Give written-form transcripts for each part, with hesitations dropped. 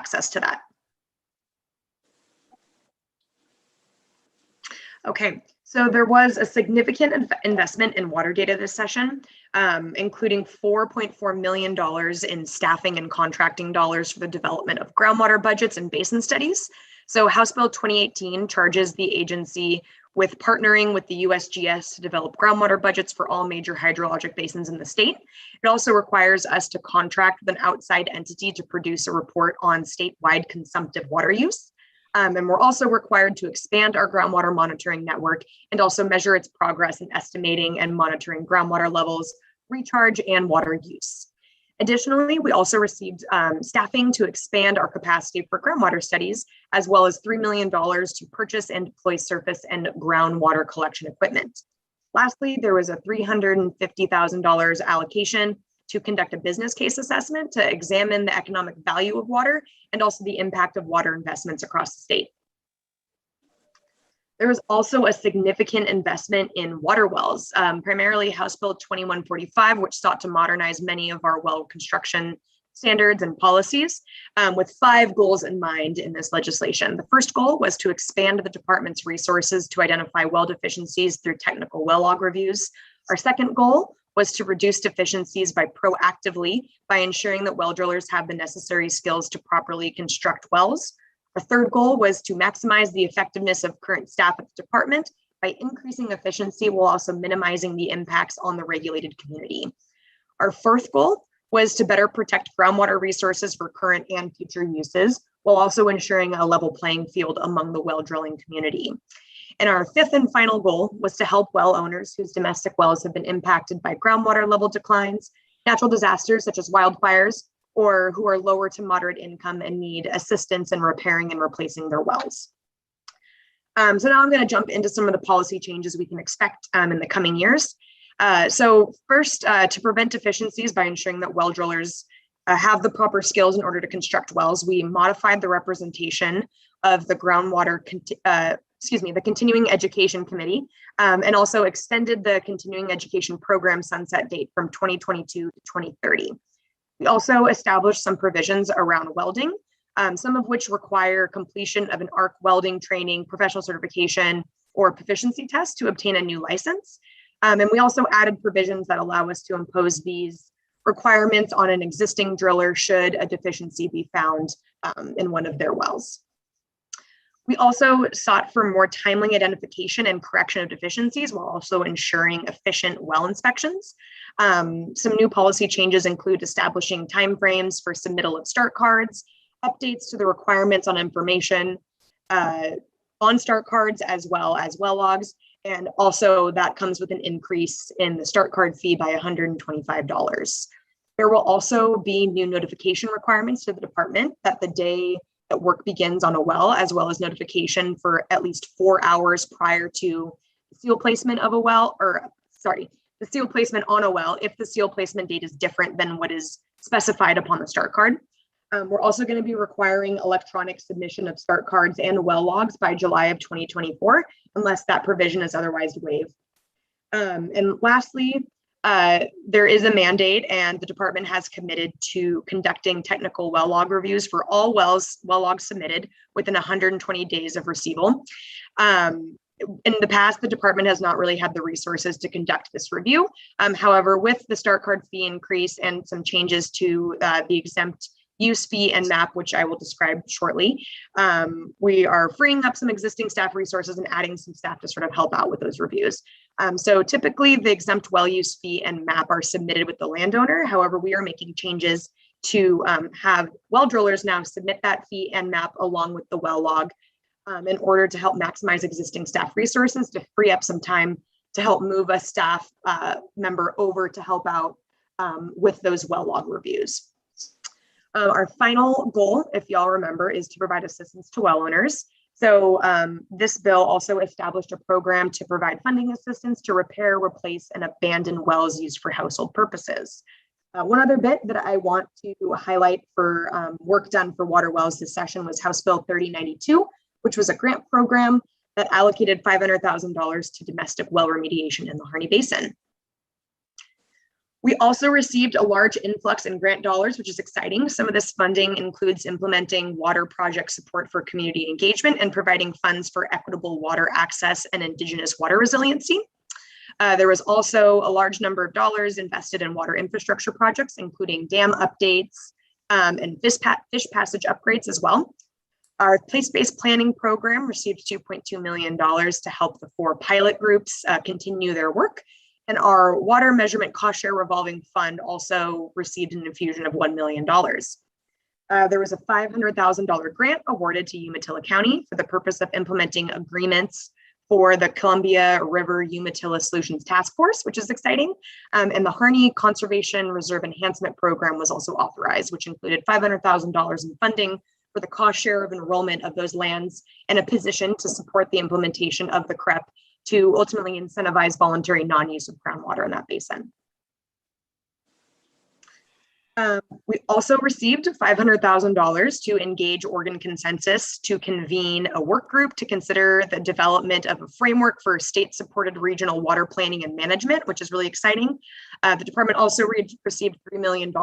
access to that. Okay, so there was a significant investment in water data this session, including $4.4 million in staffing and contracting dollars for the development of groundwater budgets and basin studies. So House Bill 2018 charges the agency with partnering with the USGS to develop groundwater budgets for all major hydrologic basins in the state. It also requires us to contract with an outside entity to produce a report on statewide consumptive water use. And we're also required to expand our groundwater monitoring network and also measure its progress in estimating and monitoring groundwater levels, recharge, and water use. Additionally, we also received staffing to expand our capacity for groundwater studies, as well as $3 million to purchase and deploy surface and groundwater collection equipment. Lastly, there was a $350,000 allocation to conduct a business case assessment to examine the economic value of water and also the impact of water investments across the state. There was also a significant investment in water wells, primarily House Bill 2145, which sought to modernize many of our well construction standards and policies, with 5 goals in mind in this legislation. The first goal was to expand the department's resources to identify well deficiencies through technical well log reviews. Our second goal was to reduce deficiencies proactively by ensuring that well drillers have the necessary skills to properly construct wells. Our third goal was to maximize the effectiveness of current staff at the department by increasing efficiency while also minimizing the impacts on the regulated community. Our fourth goal was to better protect groundwater resources for current and future uses, while also ensuring a level playing field among the well drilling community. And our fifth and final goal was to help well owners whose domestic wells have been impacted by groundwater level declines, natural disasters such as wildfires, or who are lower to moderate income and need assistance in repairing and replacing their wells. So now I'm going to jump into some of the policy changes we can expect in the coming years. So first, to prevent deficiencies by ensuring that well drillers have the proper skills in order to construct wells, we modified the representation of the the Continuing Education Committee, and also extended the Continuing Education Program sunset date from 2022 to 2030. We also established some provisions around welding, some of which require completion of an arc welding training, professional certification, or proficiency test to obtain a new license. And we also added provisions that allow us to impose these requirements on an existing driller should a deficiency be found in one of their wells. We also sought for more timely identification and correction of deficiencies while also ensuring efficient well inspections. Some new policy changes include establishing timeframes for submittal of start cards, updates to the requirements on information on start cards, as well as well logs. And also that comes with an increase in the start card fee by $125. There will also be new notification requirements to the department that the day that work begins on a well, as well as notification for at least 4 hours prior to the seal placement of a well, the seal placement on a well, if the seal placement date is different than what is specified upon the start card. We're also going to be requiring electronic submission of start cards and well logs by July of 2024, unless that provision is otherwise waived. And lastly, there is a mandate, and the department has committed to conducting technical well log reviews for all well logs submitted within 120 days of receival. In the past, the department has not really had the resources to conduct this review. However, with the start card fee increase and some changes to the exempt use fee and map, which I will describe shortly, we are freeing up some existing staff resources and adding some staff to sort of help out with those reviews. So typically the exempt well use fee and map are submitted with the landowner. However, we are making changes to have well drillers now submit that fee and map along with the well log in order to help maximize existing staff resources, to free up some time to help move a staff member over to help out with those well log reviews. Our final goal, if y'all remember, is to provide assistance to well owners. So this bill also established a program to provide funding assistance to repair, replace, and abandon wells used for household purposes. One other bit that I want to highlight for work done for water wells this session was House Bill 3092, which was a grant program that allocated $500,000 to domestic well remediation in the Harney Basin. We also received a large influx in grant dollars, which is exciting. Some of this funding includes implementing water project support for community engagement and providing funds for equitable water access and Indigenous water resiliency. There was also a large number of dollars invested in water infrastructure projects, including dam updates and fish passage upgrades as well. Our place-based planning program received $2.2 million to help the 4 pilot groups continue their work. And our water measurement cost share revolving fund also received an infusion of $1 million. There was a $500,000 grant awarded to Umatilla County for the purpose of implementing agreements for the Columbia River Umatilla Solutions Task Force, which is exciting. And the Harney Conservation Reserve Enhancement Program was also authorized, which included $500,000 in funding for the cost share of enrollment of those lands and a position to support the implementation of the CREP to ultimately incentivize voluntary non-use of groundwater in that basin. We also received $500,000 to engage Oregon Consensus to convene a work group to consider the development of a framework for state-supported regional water planning and management, which is really exciting. The department also received $3 million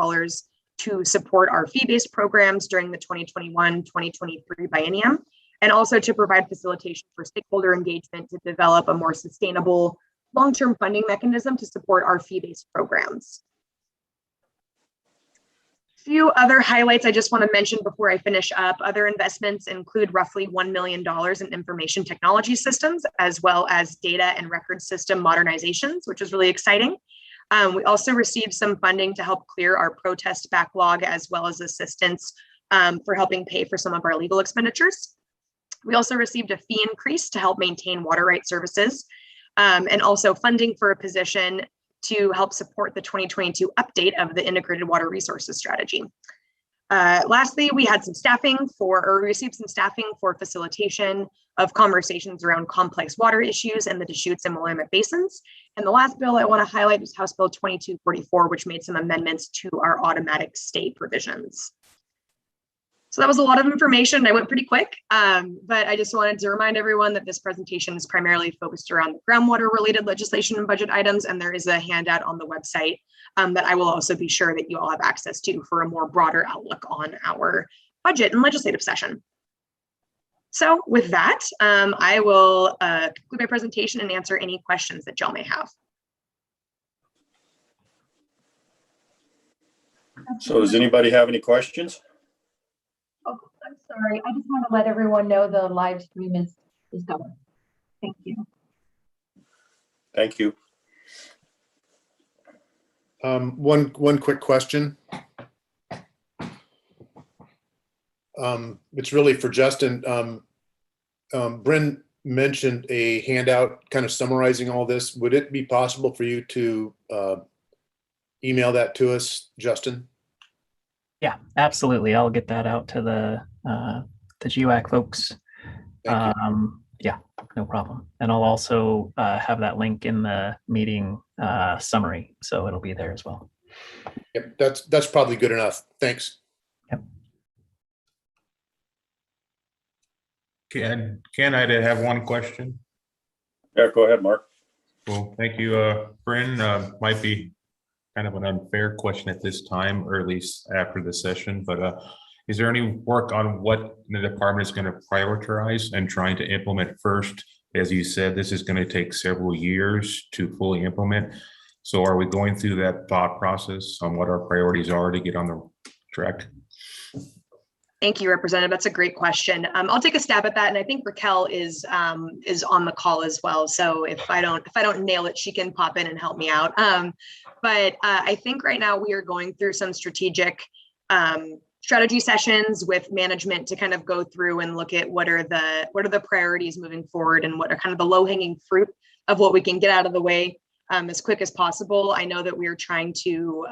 to support our fee-based programs during the 2021-2023 biennium, and also to provide facilitation for stakeholder engagement to develop a more sustainable long-term funding mechanism to support our fee-based programs. A few other highlights I just want to mention before I finish up. Other investments include roughly $1 million in information technology systems, as well as data and record system modernizations, which is really exciting. We also received some funding to help clear our protest backlog, as well as assistance for helping pay for some of our legal expenditures. We also received a fee increase to help maintain water rights services, and also funding for a position to help support the 2022 update of the Integrated Water Resources Strategy. Lastly, we had some received some staffing for facilitation of conversations around complex water issues in the Deschutes and Willamette basins. And the last bill I want to highlight is House Bill 2244, which made some amendments to our automatic stay provisions. So that was a lot of information. I went pretty quick, but I just wanted to remind everyone that this presentation is primarily focused around the groundwater related legislation and budget items, and there is a handout on the website that I will also be sure that you all have access to for a more broader outlook on our budget and legislative session. So with that, I will conclude my presentation and answer any questions that y'all may have. So does anybody have any questions? Oh, I'm sorry. I just want to let everyone know the live stream is going. Thank you. Thank you. One quick question. It's really for Justin. Bryn mentioned a handout kind of summarizing all this. Would it be possible for you to email that to us, Justin? Yeah, absolutely. I'll get that out to the GWAC folks. Yeah, no problem. And I'll also have that link in the meeting summary, so it'll be there as well. Yep, that's probably good enough. Thanks. Yep. Can I have one question? Yeah, go ahead, Mark. Well, thank you. Bryn, might be kind of an unfair question at this time, or at least after the session, but is there any work on what the department is going to prioritize and trying to implement first? As you said, this is going to take several years to fully implement. So are we going through that thought process on what our priorities are to get on the track? Thank you, Representative. That's a great question. I'll take a stab at that, and I think Raquel is on the call as well. So if I don't nail it, she can pop in and help me out. But I think right now we are going through some strategic strategy sessions with management to kind of go through and look at what are the priorities moving forward and what are kind of the low-hanging fruit of what we can get out of the way as quick as possible. I know that we are trying to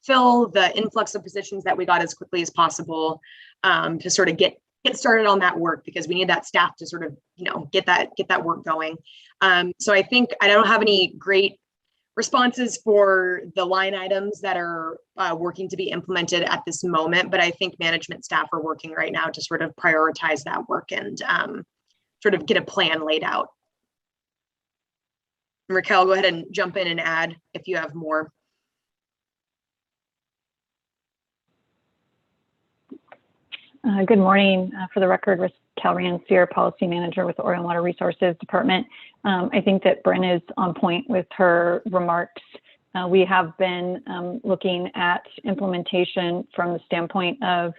fill the influx of positions that we got as quickly as possible to sort of get started on that work, because we need that staff to sort of, get that work going. So I think I don't have any great responses for the line items that are working to be implemented at this moment, but I think management staff are working right now to sort of prioritize that work and sort of get a plan laid out. Raquel, go ahead and jump in and add if you have more. Good morning. For the record, Risk Calrian, Sierra Policy Manager with the Oregon Water Resources Department. I think that Bryn is on point with her remarks. We have been looking at implementation from the standpoint of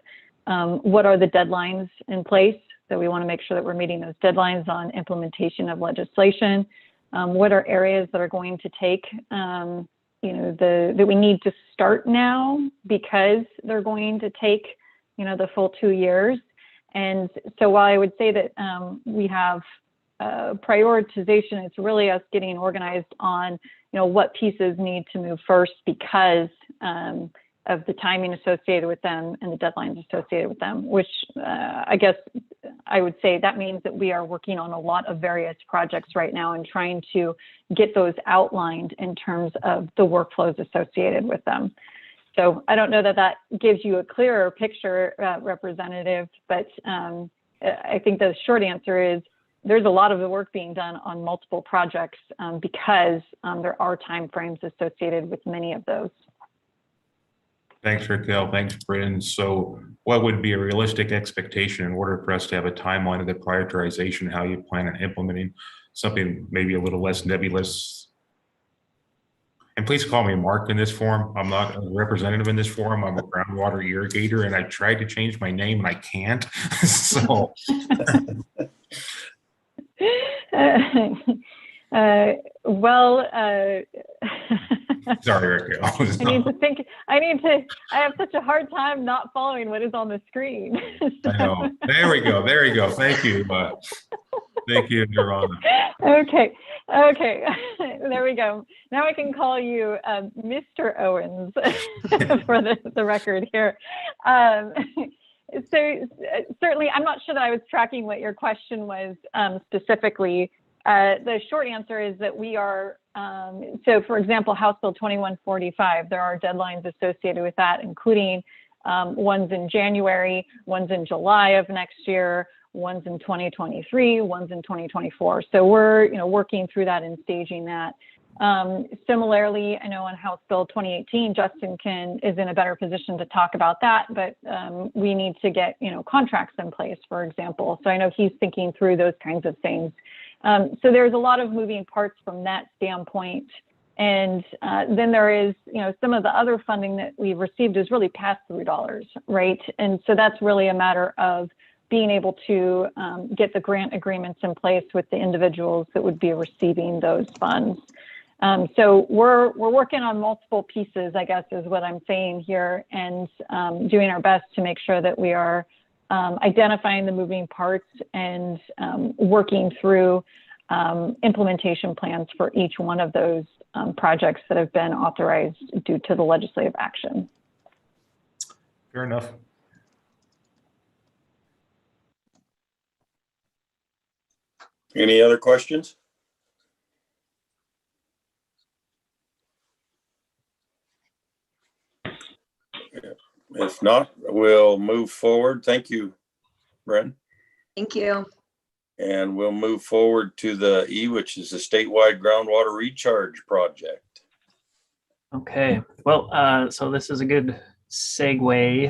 what are the deadlines in place. So we want to make sure that we're meeting those deadlines on implementation of legislation. What are areas that are going to take, that we need to start now because they're going to take, the full 2 years. And so while I would say that we have prioritization, it's really us getting organized on, what pieces need to move first because of the timing associated with them and the deadlines associated with them, which I guess I would say that means that we are working on a lot of various projects right now and trying to get those outlined in terms of the workflows associated with them. So I don't know that that gives you a clearer picture, Representative, but I think the short answer is there's a lot of the work being done on multiple projects because there are timeframes associated with many of those. Thanks, Raquel. Thanks, Bryn. So what would be a realistic expectation in order for us to have a timeline of the prioritization, how you plan on implementing something maybe a little less nebulous? And please call me Mark in this forum. I'm not a representative in this forum. I'm a groundwater irrigator, and I tried to change my name and I can't. So. Sorry, Raquel. I have such a hard time not following what is on the screen. I know. There we go. Thank you. Thank you, Nirvana. Okay. There we go. Now I can call you Mr. Owens for the record here. So certainly, I'm not sure that I was tracking what your question was specifically. The short answer is that we are, so for example, House Bill 2145, there are deadlines associated with that, including ones in January, ones in July of next year, ones in 2023, ones in 2024. So we're, working through that and staging that. Similarly, I know on House Bill 2018, Justin is in a better position to talk about that, but we need to get, contracts in place, for example. So I know he's thinking through those kinds of things. So there's a lot of moving parts from that standpoint. And then there is, some of the other funding that we've received is really pass-through dollars, right? And so that's really a matter of being able to get the grant agreements in place with the individuals that would be receiving those funds. So we're working on multiple pieces, I guess, is what I'm saying here, and doing our best to make sure that we are identifying the moving parts and working through implementation plans for each one of those projects that have been authorized due to the legislative action. Fair enough. Any other questions? If not, we'll move forward. Thank you, Bryn. Thank you. And we'll move forward to the E, which is the statewide groundwater recharge project. Okay, well, so this is a good segue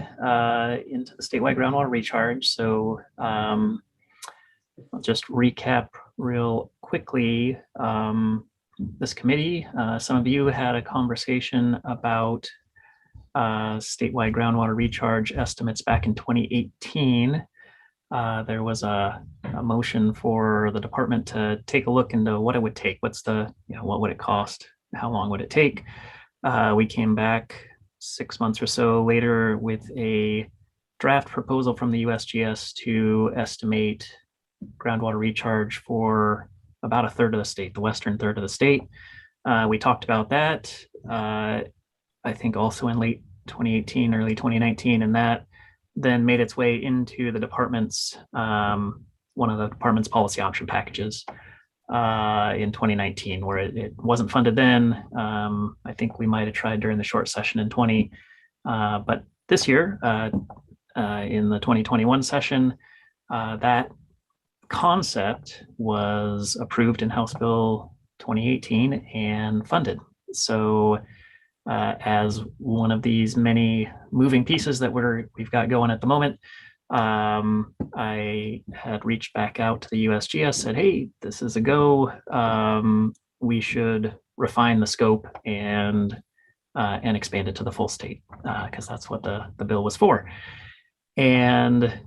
into the statewide groundwater recharge. So I'll just recap real quickly. This committee, some of you had a conversation about statewide groundwater recharge estimates back in 2018. There was a motion for the department to take a look into what it would take. What's the, what would it cost? How long would it take? We came back 6 months or so later with a draft proposal from the USGS to estimate groundwater recharge for about a third of the state, the western third of the state. We talked about that, I think also in late 2018, early 2019, and that then made its way into the department's, one of the department's policy option packages in 2019, where it wasn't funded then. I think we might have tried during the short session in 20, but this year, in the 2021 session, that concept was approved in House Bill 2018 and funded. So as one of these many moving pieces that we've got going at the moment, I had reached back out to the USGS, said, hey, this is a go. We should refine the scope and expand it to the full state, because that's what the bill was for. And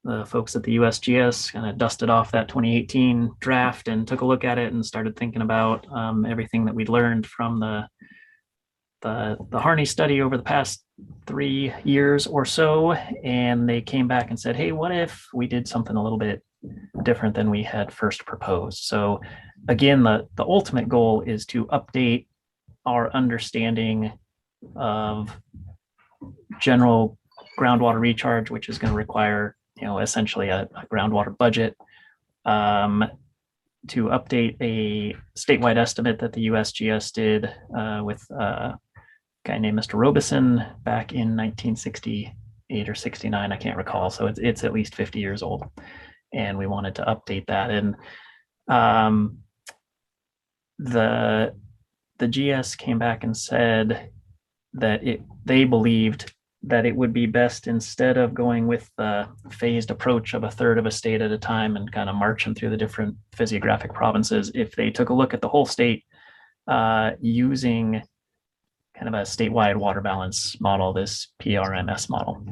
the folks at the USGS kind of dusted off that 2018 draft and took a look at it and started thinking about everything that we'd learned from the Harney study over the past 3 years or so. And they came back and said, hey, what if we did something a little bit different than we had first proposed? So again, the ultimate goal is to update our understanding of general groundwater recharge, which is going to require, essentially a groundwater budget, to update a statewide estimate that the USGS did with a guy named Mr. Robeson back in 1968 or 69, I can't recall. So it's at least 50 years old. And we wanted to update that. And the GS came back and said that they believed that it would be best, instead of going with the phased approach of a third of a state at a time and kind of marching through the different physiographic provinces, if they took a look at the whole state using kind of a statewide water balance model, this PRMS model.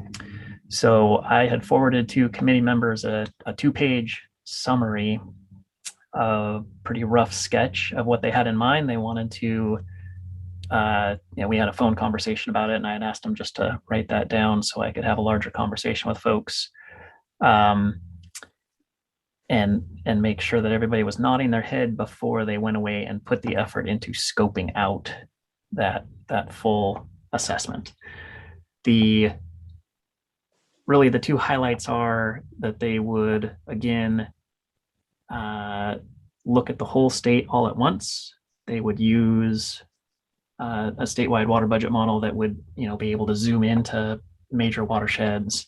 So I had forwarded to committee members a 2-page summary, a pretty rough sketch of what they had in mind. They wanted to, we had a phone conversation about it, and I had asked them just to write that down so I could have a larger conversation with folks, and make sure that everybody was nodding their head before they went away and put the effort into scoping out that full assessment. Really the two highlights are that they would, again, look at the whole state all at once. They would use a statewide water budget model that would, be able to zoom into major watersheds.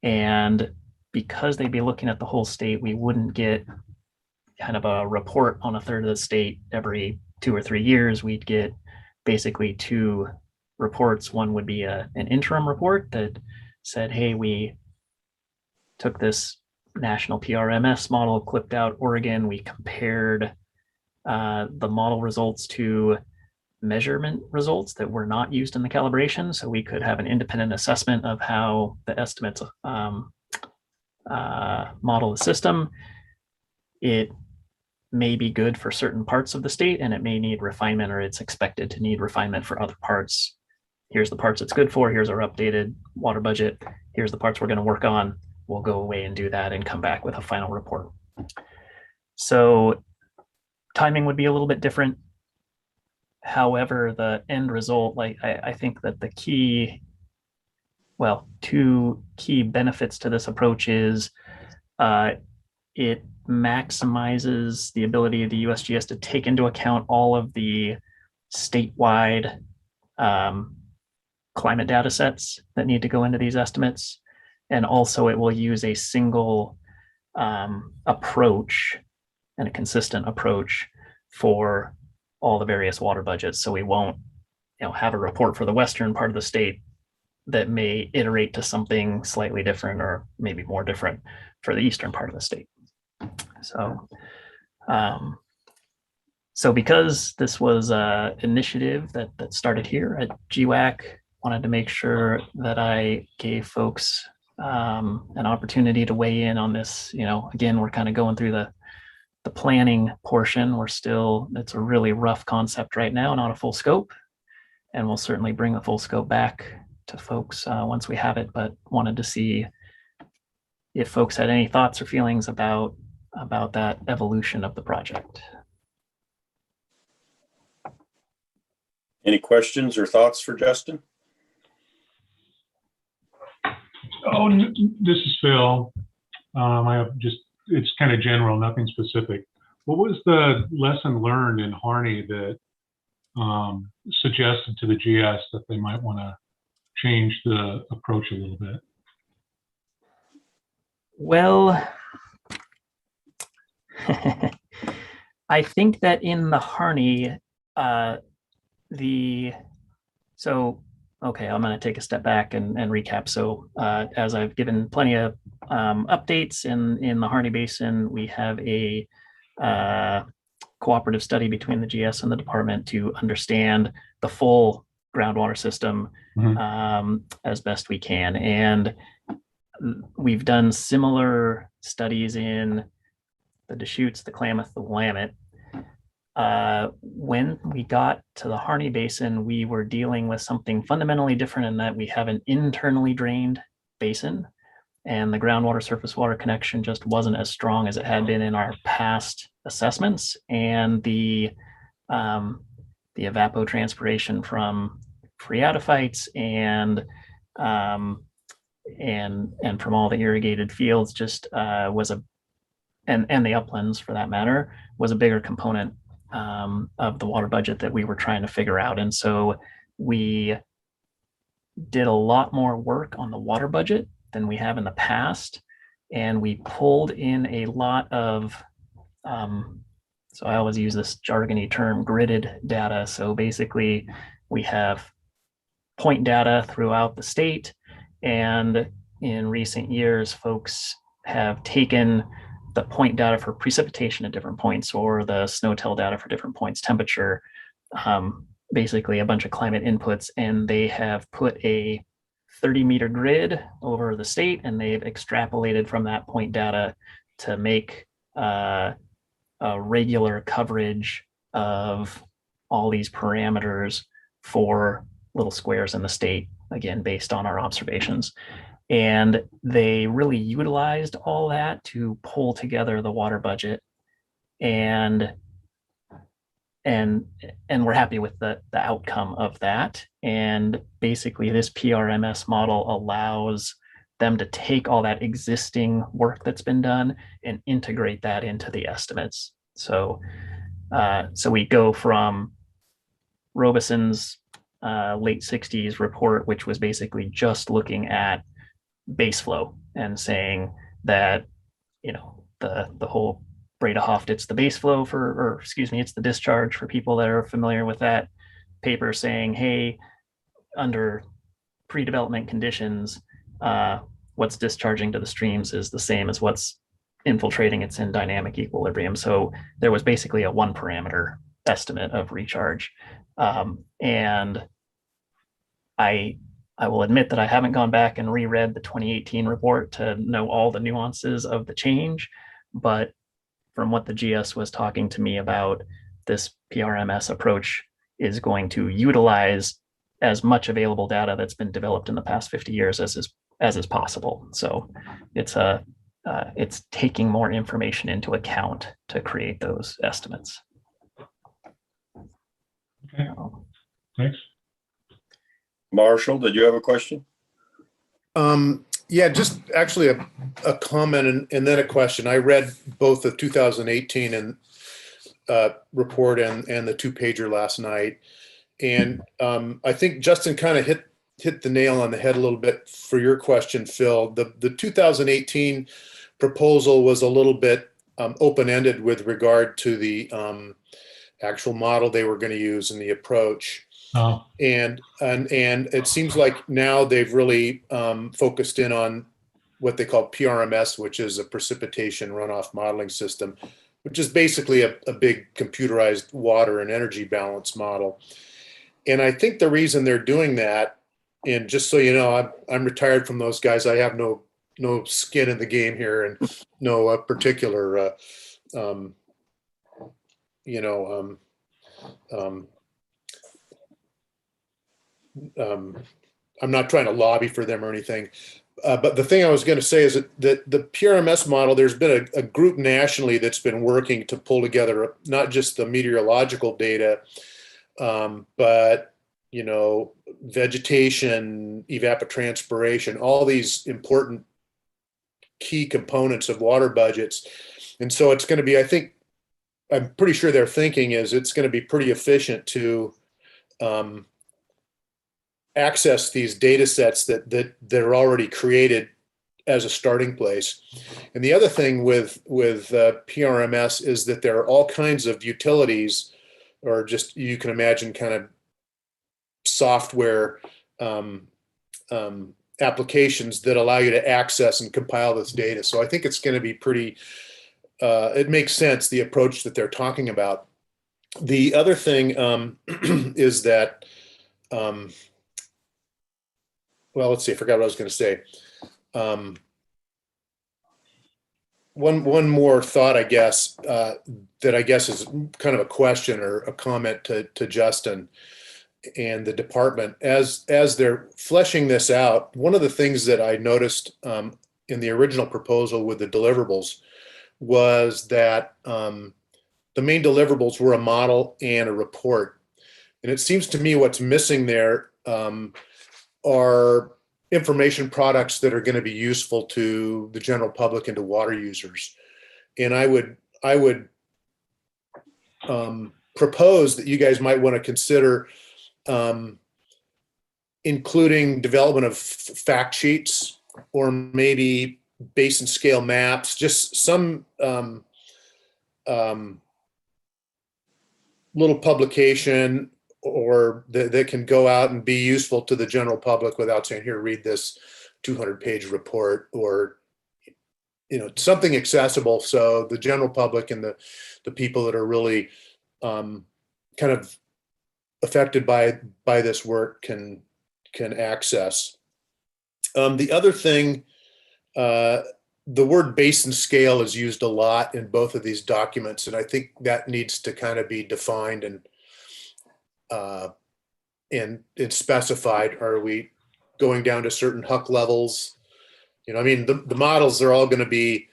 And because they'd be looking at the whole state, we wouldn't get kind of a report on a third of the state every 2 or 3 years. We'd get basically 2 reports. One would be an interim report that said, hey, we took this national PRMS model, clipped out Oregon. We compared the model results to measurement results that were not used in the calibration. So we could have an independent assessment of how the estimates model the system. It may be good for certain parts of the state, and it may need refinement, or it's expected to need refinement for other parts. Here's the parts it's good for. Here's our updated water budget. Here's the parts we're going to work on. We'll go away and do that and come back with a final report. So timing would be a little bit different. However, the end result, I think that the key, 2 key benefits to this approach is it maximizes the ability of the USGS to take into account all of the statewide climate data sets that need to go into these estimates. And also it will use a single approach and a consistent approach for all the various water budgets. So we won't, have a report for the western part of the state that may iterate to something slightly different or maybe more different for the eastern part of the state. So, because this was an initiative that started here at GWAC, wanted to make sure that I gave folks an opportunity to weigh in on this. Again, we're kind of going through the planning portion. It's a really rough concept right now, not a full scope. And we'll certainly bring the full scope back to folks once we have it, but wanted to see if folks had any thoughts or feelings about that evolution of the project. Any questions or thoughts for Justin? Oh, this is Phil. I have it's kind of general, nothing specific. What was the lesson learned in Harney that suggested to the GS that they might want to change the approach a little bit? Well, I think that in the Harney, so okay, I'm going to take a step back and recap. So as I've given plenty of updates in the Harney Basin, we have a cooperative study between the GS and the department to understand the full groundwater system as best we can. And we've done similar studies in the Deschutes, the Klamath, the Willamette. When we got to the Harney Basin, we were dealing with something fundamentally different in that we have an internally drained basin, and the groundwater surface water connection just wasn't as strong as it had been in our past assessments. And the evapotranspiration from phreatophytes and from all the irrigated fields just was and the uplands for that matter, was a bigger component of the water budget that we were trying to figure out. And so we did a lot more work on the water budget than we have in the past. And we pulled in a lot of, so I always use this jargony term, gridded data. So basically we have point data throughout the state. And in recent years, folks have taken the point data for precipitation at different points, or the SNOTEL data for different points, temperature, basically a bunch of climate inputs, and they have put a 30-meter grid over the state, and they've extrapolated from that point data to make a regular coverage of all these parameters for little squares in the state, again, based on our observations. And they really utilized all that to pull together the water budget, and we're happy with the outcome of that. And basically this PRMS model allows them to take all that existing work that's been done and integrate that into the estimates. So we go from Robeson's late 60s report, which was basically just looking at base flow and saying that, you know, the whole Bredehoft, it's the base flow it's the discharge for people that are familiar with that paper, saying, hey, under pre-development conditions, what's discharging to the streams is the same as what's infiltrating. It's in dynamic equilibrium. So there was basically a one parameter estimate of recharge. And I will admit that I haven't gone back and reread the 2018 report to know all the nuances of the change, but from what the GS was talking to me about, this PRMS approach is going to utilize as much available data that's been developed in the past 50 years as is possible. So it's taking more information into account to create those estimates. Okay, thanks. Marshall, did you have a question? Yeah, just actually a comment and then a question. I read both the 2018 and report and the two-pager last night, and I think Justin kind of hit the nail on the head a little bit for your question, Phil. The 2018 proposal was a little bit open-ended with regard to the actual model they were going to use and the approach. Oh. And it seems like now they've really focused in on what they call PRMS, which is a precipitation runoff modeling system, which is basically a big computerized water and energy balance model. And I think the reason they're doing that, and just so you know, I'm retired from those guys. I have no skin in the game here, and no particular, I'm not trying to lobby for them or anything. But the thing I was going to say is that the PRMS model, there's been a group nationally that's been working to pull together not just the meteorological data, but, you know, vegetation, evapotranspiration, all these important key components of water budgets. And so it's going to be, I'm pretty sure their thinking is it's going to be pretty efficient to access these data sets that are already created as a starting place. And the other thing with PRMS is that there are all kinds of utilities, or just, you can imagine, kind of software applications that allow you to access and compile this data. So I think it's going to be pretty, it makes sense, the approach that they're talking about. The other thing is that, well, let's see, I forgot what I was going to say. One more thought, I guess, that I guess is kind of a question or a comment to Justin and the department. As they're fleshing this out, one of the things that I noticed in the original proposal with the deliverables was that the main deliverables were a model and a report. And it seems to me what's missing there are information products that are going to be useful to the general public and to water users. And I would propose that you guys might want to consider including development of fact sheets or maybe basin scale maps, just some little publication or that can go out and be useful to the general public without saying, here, read this 200-page report, or, you know, something accessible so the general public and the people that are really kind of affected by this work can access. The other thing, the word basin scale is used a lot in both of these documents, and I think that needs to kind of be defined and specified. Are we going down to certain HUC levels? You know, I mean, the models are all going to be,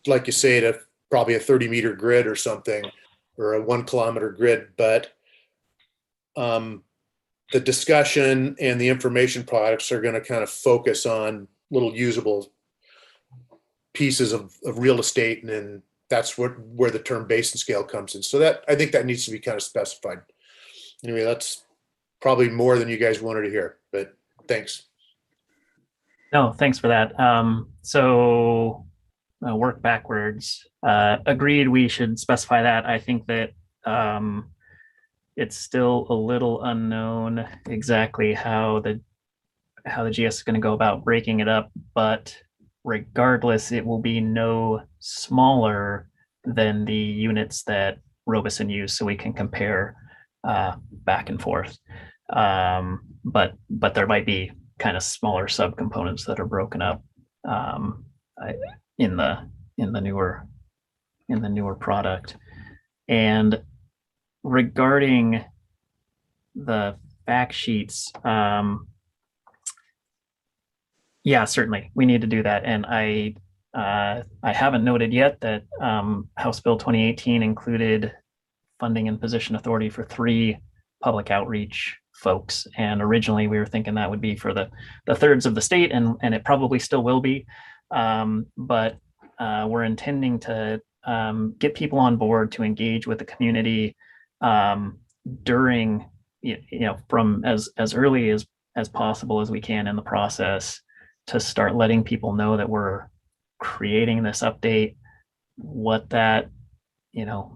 like you say, to probably a 30-meter grid or something, or a 1-kilometer grid, but the discussion and the information products are going to kind of focus on little usable pieces of real estate, and then that's where the term basin scale comes in. So that, I think that needs to be kind of specified. Anyway, that's probably more than you guys wanted to hear, but thanks. No, thanks for that. So work backwards. Agreed, we should specify that. I think that it's still a little unknown exactly how the GS is going to go about breaking it up, but regardless, it will be no smaller than the units that Robeson used, so we can compare back and forth. But there might be kind of smaller subcomponents that are broken up in the newer product. And regarding the fact sheets, yeah, certainly we need to do that. And I haven't noted yet that House Bill 2018 included funding and position authority for 3 public outreach folks. And originally we were thinking that would be for the thirds of the state, and it probably still will be. But we're intending to get people on board to engage with the community during, from as early as possible as we can in the process, to start letting people know that we're creating this update, what that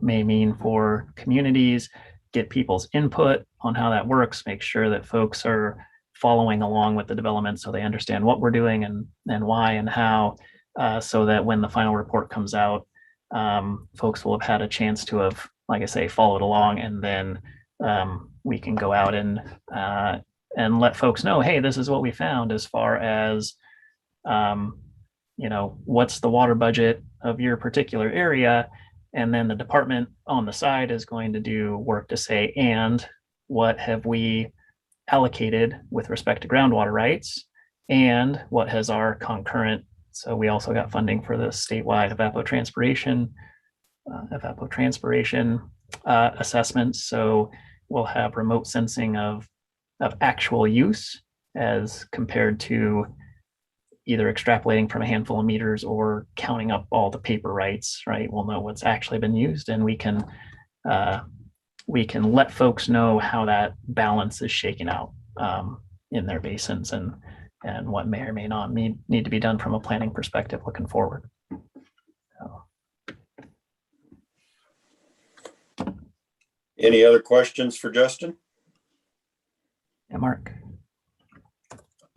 may mean for communities, get people's input on how that works, make sure that folks are following along with the development so they understand what we're doing and why and how, so that when the final report comes out, folks will have had a chance to have, like I say, followed along, and then we can go out and let folks know, hey, this is what we found as far as, what's the water budget of your particular area. And then the department on the side is going to do work to say, and what have we allocated with respect to groundwater rights, and what has our concurrent. So we also got funding for the statewide evapotranspiration assessments. So we'll have remote sensing of actual use as compared to either extrapolating from a handful of meters or counting up all the paper rights, right? We'll know what's actually been used, and we can let folks know how that balance is shaken out in their basins, and what may or may not need to be done from a planning perspective looking forward. Any other questions for Justin? Yeah, Mark.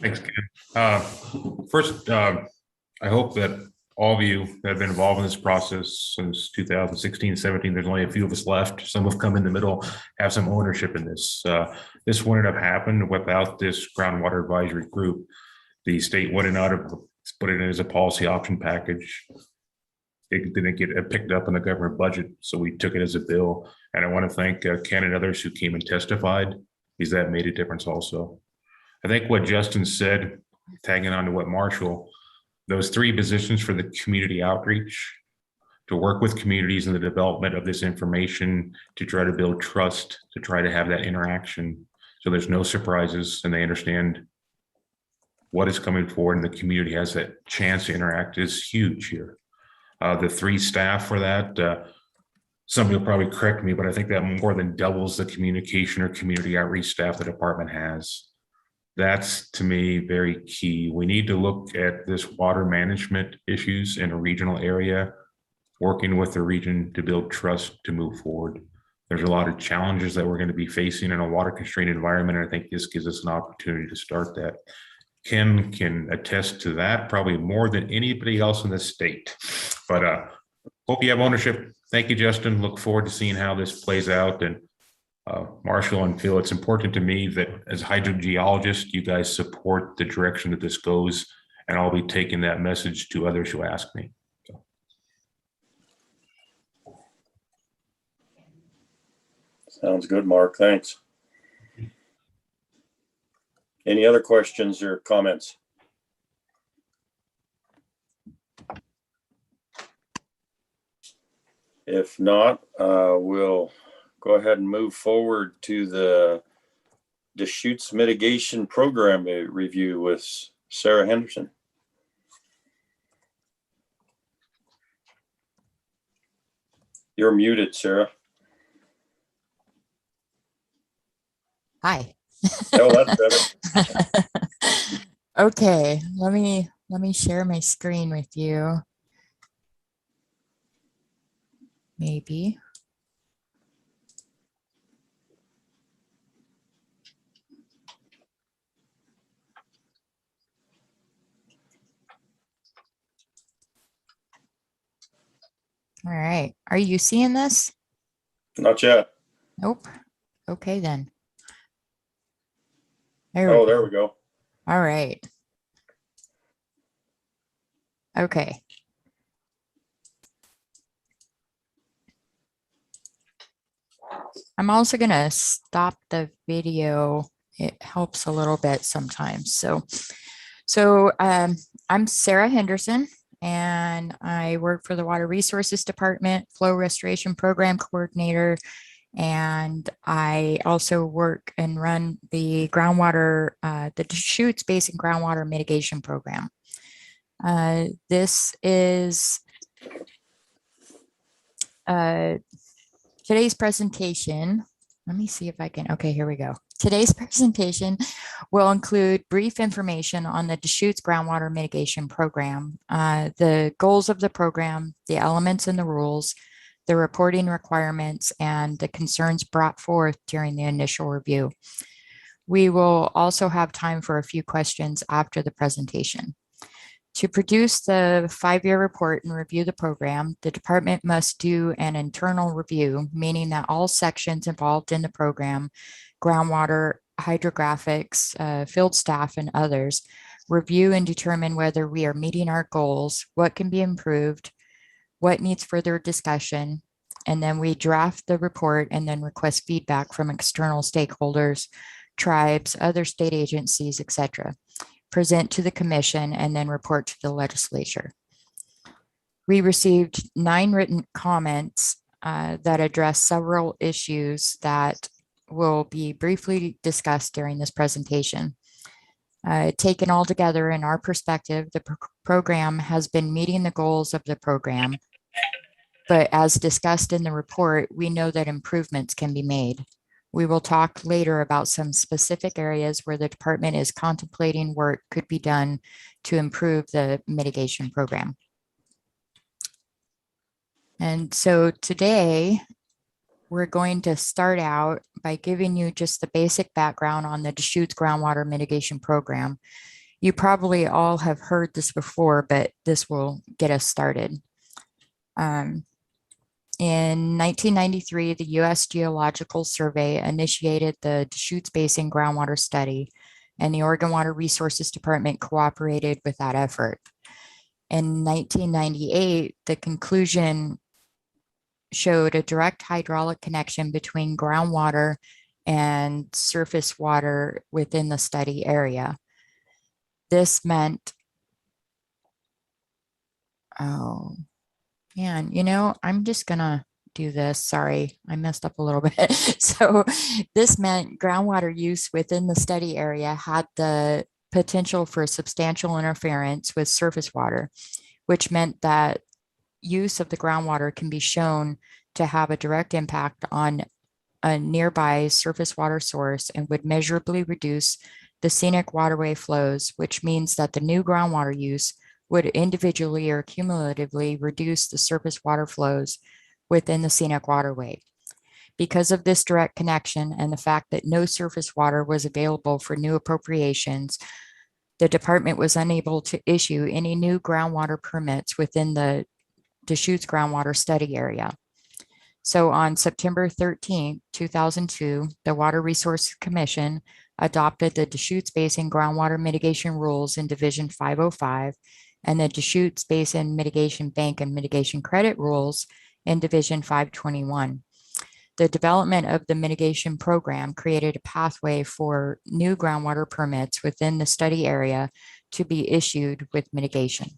Thanks, Ken. First, I hope that all of you that have been involved in this process since 2016, 17, there's only a few of us left. Some have come in the middle, have some ownership in this. This wouldn't have happened without this groundwater advisory group. The state would not have put it in as a policy option package. It didn't get picked up in the government budget, so we took it as a bill. And I want to thank Ken and others who came and testified, because that made a difference also. I think what Justin said, tagging on to what Marshall, those 3 positions for the community outreach, to work with communities in the development of this information, to try to build trust, to try to have that interaction, so there's no surprises and they understand what is coming forward and the community has that chance to interact, is huge here. The 3 staff for that, somebody will probably correct me, but I think that more than doubles the communication or community outreach staff the department has. That's, to me, very key. We need to look at this water management issues in a regional area, working with the region to build trust to move forward. There's a lot of challenges that we're going to be facing in a water constrained environment, and I think this gives us an opportunity to start that. Ken can attest to that probably more than anybody else in the state. But hope you have ownership. Thank you, Justin. Look forward to seeing how this plays out. And Marshall and Phil, it's important to me that as hydrogeologists, you guys support the direction that this goes, and I'll be taking that message to others who ask me. So. Sounds good, Mark. Thanks. Any other questions or comments? If not, we'll go ahead and move forward to the Deschutes Mitigation Program review with Sarah Henderson. You're muted, Sarah. Hi. Oh, that's better. Okay, let me share my screen with you. Maybe. All right. Are you seeing this? Not yet. Nope. Okay, then. Oh, there we go. All right. Okay. I'm also going to stop the video. It helps a little bit sometimes. So I'm Sarah Henderson, and I work for the Water Resources Department, Flow Restoration Program Coordinator, and I also work and run the groundwater, the Deschutes Basin Groundwater Mitigation Program. This is today's presentation. Let me see if I can, okay, here we go. Today's presentation will include brief information on the Deschutes Groundwater Mitigation Program, the goals of the program, the elements and the rules, the reporting requirements, and the concerns brought forth during the initial review. We will also have time for a few questions after the presentation. To produce the 5-year report and review the program, the department must do an internal review, meaning that all sections involved in the program, groundwater, hydrographics, field staff, and others, review and determine whether we are meeting our goals, what can be improved, what needs further discussion, and then we draft the report and then request feedback from external stakeholders, tribes, other state agencies, etc. Present to the commission, and then report to the legislature. We received 9 written comments that address several issues that will be briefly discussed during this presentation. Taken all together, in our perspective, the program has been meeting the goals of the program, but as discussed in the report, we know that improvements can be made. We will talk later about some specific areas where the department is contemplating work could be done to improve the mitigation program. And so today, we're going to start out by giving you just the basic background on the Deschutes Groundwater Mitigation Program. You probably all have heard this before, but this will get us started. In 1993, the U.S. Geological Survey initiated the Deschutes Basin Groundwater Study, and the Oregon Water Resources Department cooperated with that effort. In 1998, the conclusion showed a direct hydraulic connection between groundwater and surface water within the study area. This meant, oh man, you know, I'm just gonna do this. Sorry, I messed up a little bit. So this meant groundwater use within the study area had the potential for substantial interference with surface water, which meant that use of the groundwater can be shown to have a direct impact on a nearby surface water source and would measurably reduce the scenic waterway flows, which means that the new groundwater use would individually or cumulatively reduce the surface water flows within the scenic waterway. Because of this direct connection and the fact that no surface water was available for new appropriations, the department was unable to issue any new groundwater permits within the Deschutes groundwater study area. So on September 13, 2002, the Water Resources Commission adopted the Deschutes Basin Groundwater Mitigation Rules in Division 505 and the Deschutes Basin Mitigation Bank and Mitigation Credit Rules in Division 521. The development of the mitigation program created a pathway for new groundwater permits within the study area to be issued with mitigation.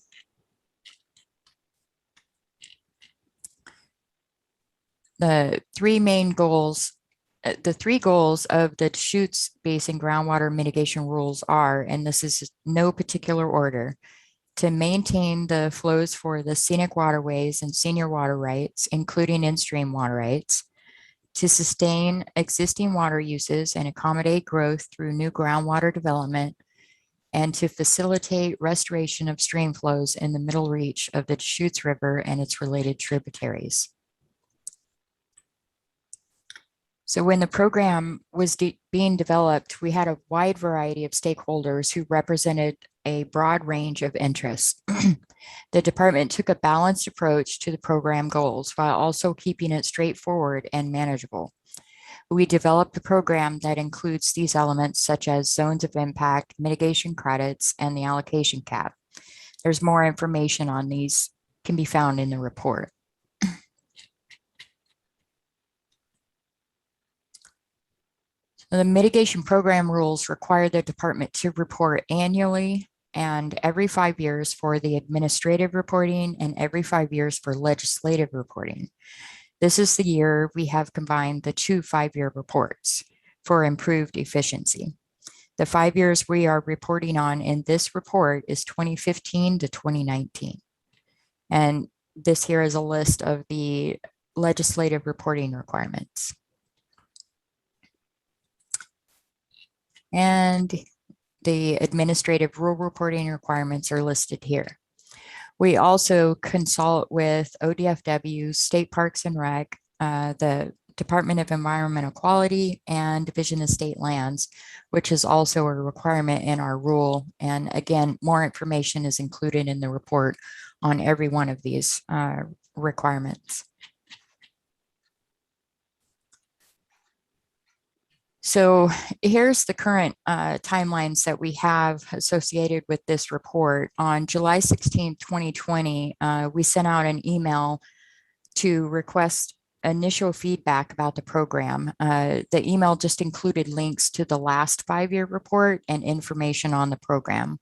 The three goals of the Deschutes Basin Groundwater Mitigation Rules are, and this is no particular order, to maintain the flows for the scenic waterways and senior water rights, including in-stream water rights, to sustain existing water uses and accommodate growth through new groundwater development, and to facilitate restoration of stream flows in the middle reach of the Deschutes River and its related tributaries. So when the program was being developed, we had a wide variety of stakeholders who represented a broad range of interests. The department took a balanced approach to the program goals while also keeping it straightforward and manageable. We developed a program that includes these elements such as zones of impact, mitigation credits, and the allocation cap. There's more information on these can be found in the report. The mitigation program rules require the department to report annually and every 5 years for the administrative reporting and every 5 years for legislative reporting. This is the year we have combined the two 5-year reports for improved efficiency. The 5 years we are reporting on in this report is 2015 to 2019. And this here is a list of the legislative reporting requirements. And the administrative rule reporting requirements are listed here. We also consult with ODFW, State Parks and Rec, the Department of Environmental Quality, and Division of State Lands, which is also a requirement in our rule. And again, more information is included in the report on every one of these requirements. So here's the current timelines that we have associated with this report. On July 16, 2020, we sent out an email to request initial feedback about the program. The email just included links to the last 5-year report and information on the program.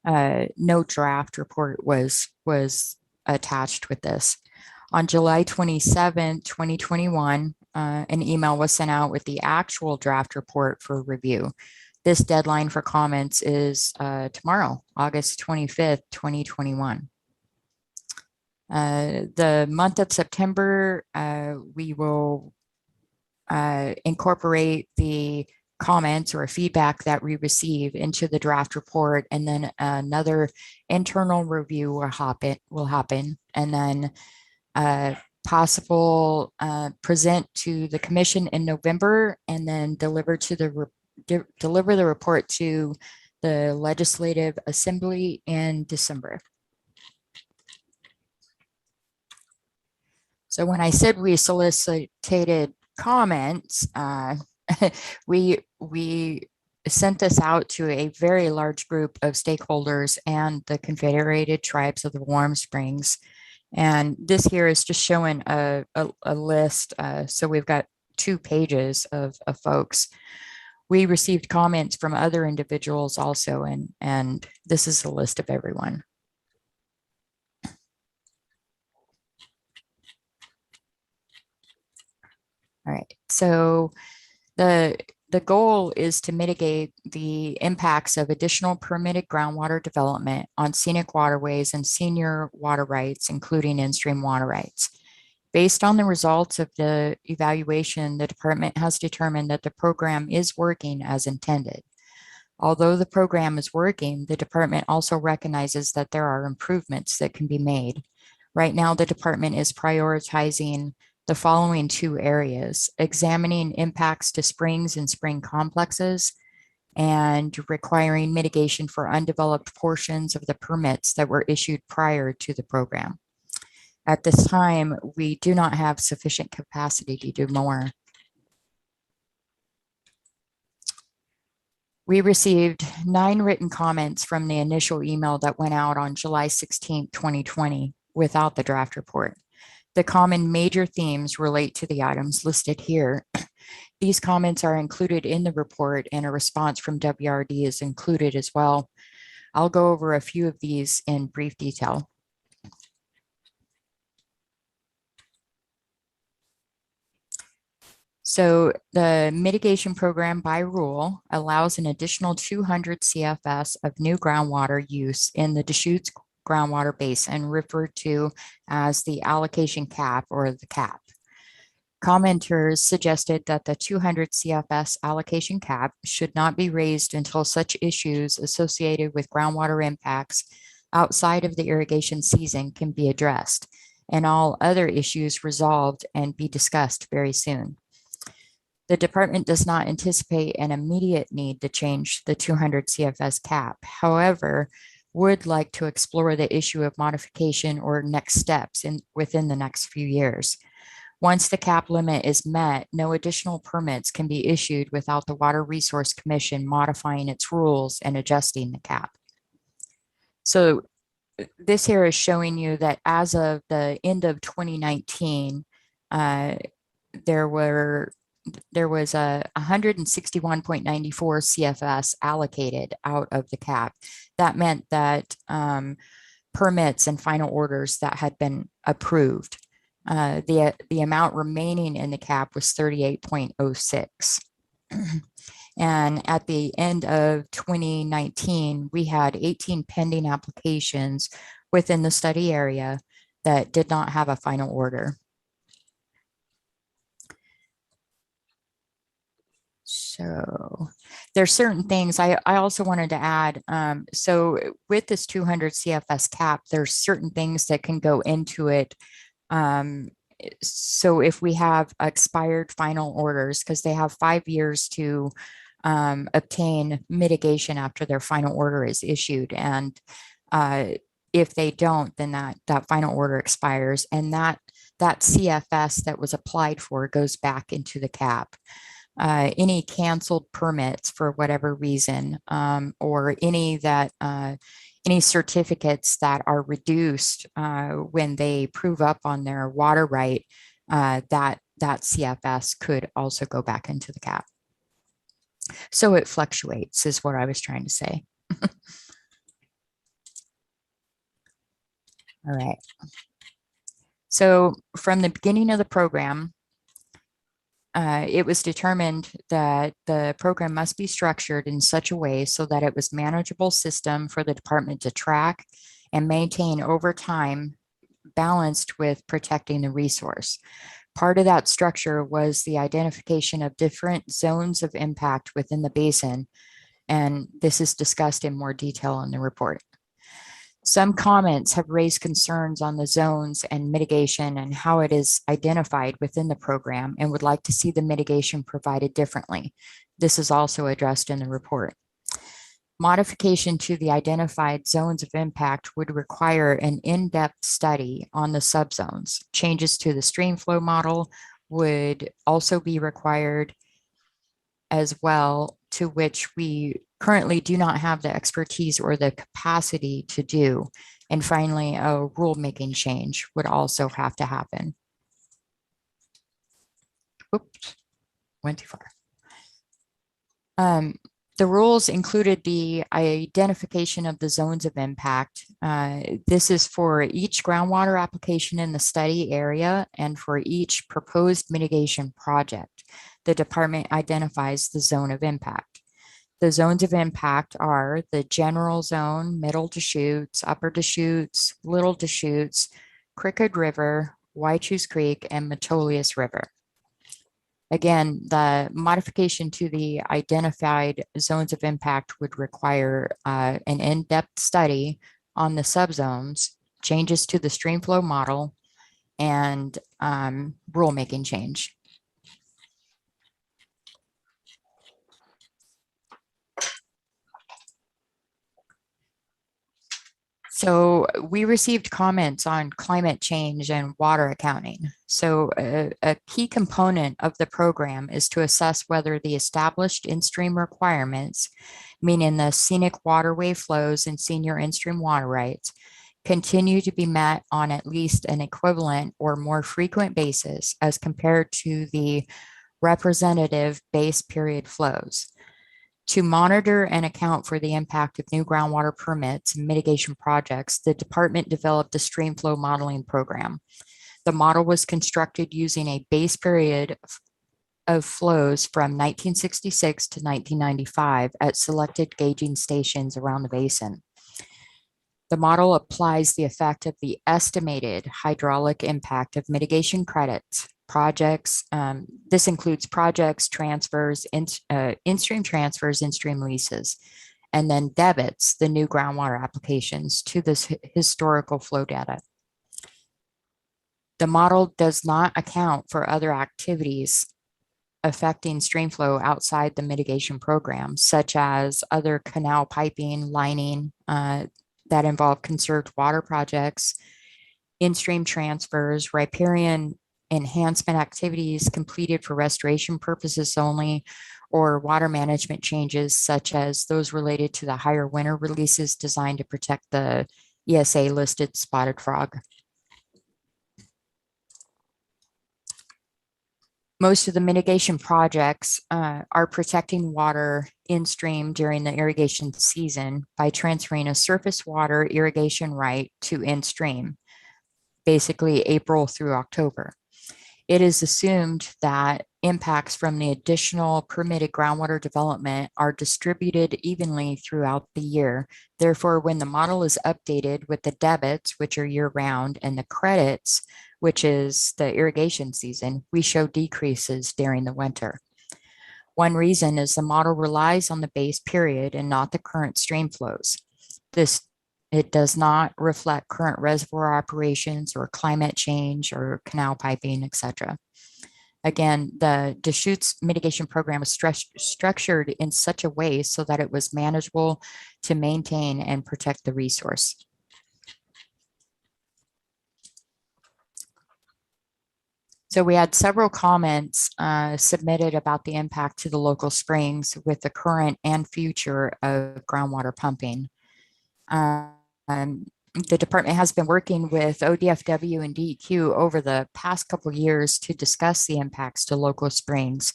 No draft report was attached with this. On July 27, 2021, an email was sent out with the actual draft report for review. This deadline for comments is tomorrow, August 25th, 2021. The month of September, we will incorporate the comments or feedback that we receive into the draft report, and then another internal review will happen, and then possible present to the commission in November and then deliver the report to the Legislative Assembly in December. So when I said we solicited comments, we sent this out to a very large group of stakeholders and the Confederated Tribes of the Warm Springs. And this here is just showing a list. So we've got 2 pages of folks. We received comments from other individuals also, and this is a list of everyone. All right, so the goal is to mitigate the impacts of additional permitted groundwater development on scenic waterways and senior water rights, including in-stream water rights. Based on the results of the evaluation, the department has determined that the program is working as intended. Although the program is working, the department also recognizes that there are improvements that can be made. Right now, the department is prioritizing the following 2 areas: examining impacts to springs and spring complexes, and requiring mitigation for undeveloped portions of the permits that were issued prior to the program. At this time, we do not have sufficient capacity to do more. We received 9 written comments from the initial email that went out on July 16, 2020, without the draft report. The common major themes relate to the items listed here. These comments are included in the report, and a response from WRD is included as well. I'll go over a few of these in brief detail. So the mitigation program by rule allows an additional 200 CFS of new groundwater use in the Deschutes groundwater basin, referred to as the allocation cap or the cap. Commenters suggested that the 200 CFS allocation cap should not be raised until such issues associated with groundwater impacts outside of the irrigation season can be addressed, and all other issues resolved and be discussed very soon. The department does not anticipate an immediate need to change the 200 CFS cap. However, would like to explore the issue of modification or next steps within the next few years. Once the cap limit is met, no additional permits can be issued without the Water Resource Commission modifying its rules and adjusting the cap. So this here is showing you that as of the end of 2019, there was a 161.94 CFS allocated out of the cap. That meant that permits and final orders that had been approved, the amount remaining in the cap was 38.06. And at the end of 2019, we had 18 pending applications within the study area that did not have a final order. So there's certain things I also wanted to add. So with this 200 CFS cap, there's certain things that can go into it. So if we have expired final orders, because they have 5 years to obtain mitigation after their final order is issued. And if they don't, then that final order expires, and that CFS that was applied for goes back into the cap. Any canceled permits for whatever reason, or any certificates that are reduced when they prove up on their water right, that CFS could also go back into the cap. So it fluctuates, is what I was trying to say. All right. So from the beginning of the program, it was determined that the program must be structured in such a way so that it was a manageable system for the department to track and maintain over time, balanced with protecting the resource. Part of that structure was the identification of different zones of impact within the basin, and this is discussed in more detail in the report. Some comments have raised concerns on the zones and mitigation and how it is identified within the program and would like to see the mitigation provided differently. This is also addressed in the report. Modification to the identified zones of impact would require an in-depth study on the subzones. Changes to the Streamflow model would also be required as well, to which we currently do not have the expertise or the capacity to do. And finally, a rulemaking change would also have to happen. Oops, went too far. The rules included the identification of the zones of impact. This is for each groundwater application in the study area and for each proposed mitigation project. The department identifies the zone of impact. The zones of impact are the general zone, middle Deschutes, upper Deschutes, little Deschutes, Crooked River, Waichus Creek, and Metolius River. Again, the modification to the identified zones of impact would require an in-depth study on the subzones, changes to the Streamflow model, and rulemaking change. So we received comments on climate change and water accounting. So a key component of the program is to assess whether the established in-stream requirements, meaning the scenic waterway flows and senior in-stream water rights, continue to be met on at least an equivalent or more frequent basis as compared to the representative base period flows. To monitor and account for the impact of new groundwater permits and mitigation projects, the department developed a Streamflow modeling program. The model was constructed using a base period of flows from 1966 to 1995 at selected gauging stations around the basin. The model applies the effect of the estimated hydraulic impact of mitigation credits, projects. This includes projects, transfers, in-stream transfers, in-stream leases, and then debits the new groundwater applications to this historical flow data. The model does not account for other activities affecting streamflow outside the mitigation program, such as other canal piping, lining that involve conserved water projects, in-stream transfers, riparian enhancement activities completed for restoration purposes only, or water management changes such as those related to the higher winter releases designed to protect the ESA listed spotted frog. Most of the mitigation projects are protecting water in stream during the irrigation season by transferring a surface water irrigation right to in stream, basically April through October. It is assumed that impacts from the additional permitted groundwater development are distributed evenly throughout the year. Therefore, when the model is updated with the debits, which are year-round, and the credits, which is the irrigation season, we show decreases during the winter. One reason is the model relies on the base period and not the current stream flows. It does not reflect current reservoir operations or climate change or canal piping, etc. Again, the Deschutes mitigation program is structured in such a way so that it was manageable to maintain and protect the resource. So we had several comments submitted about the impact to the local springs with the current and future of groundwater pumping. The department has been working with ODFW and DEQ over the past couple of years to discuss the impacts to local springs.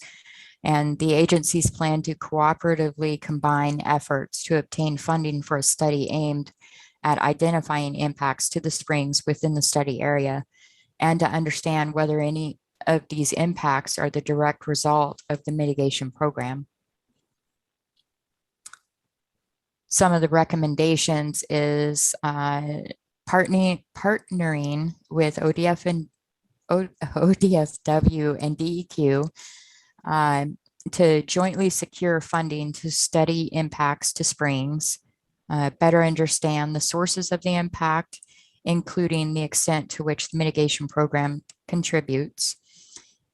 And the agencies plan to cooperatively combine efforts to obtain funding for a study aimed at identifying impacts to the springs within the study area, and to understand whether any of these impacts are the direct result of the mitigation program. Some of the recommendations is partnering with ODFW and DEQ to jointly secure funding to study impacts to springs, better understand the sources of the impact, including the extent to which the mitigation program contributes.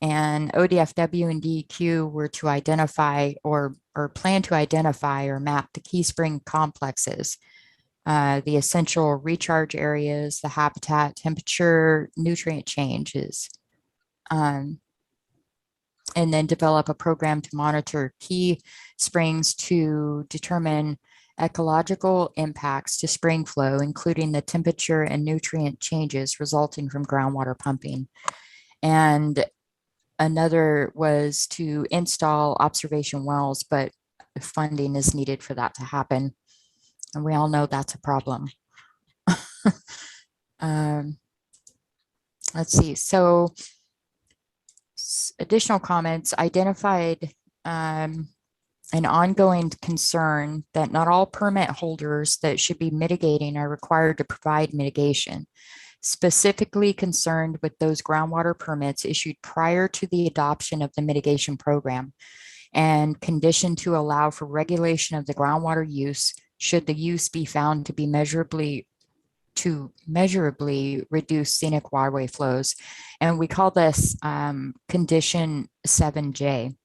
And ODFW and DEQ were to identify or plan to identify or map the key spring complexes, the essential recharge areas, the habitat, temperature, nutrient changes, and then develop a program to monitor key springs to determine ecological impacts to spring flow, including the temperature and nutrient changes resulting from groundwater pumping. And another was to install observation wells, but funding is needed for that to happen. And we all know that's a problem. Let's see. So additional comments identified an ongoing concern that not all permit holders that should be mitigating are required to provide mitigation, specifically concerned with those groundwater permits issued prior to the adoption of the mitigation program and conditioned to allow for regulation of the groundwater use should the use be found to be measurably reduce scenic waterway flows. And we call this condition 7J.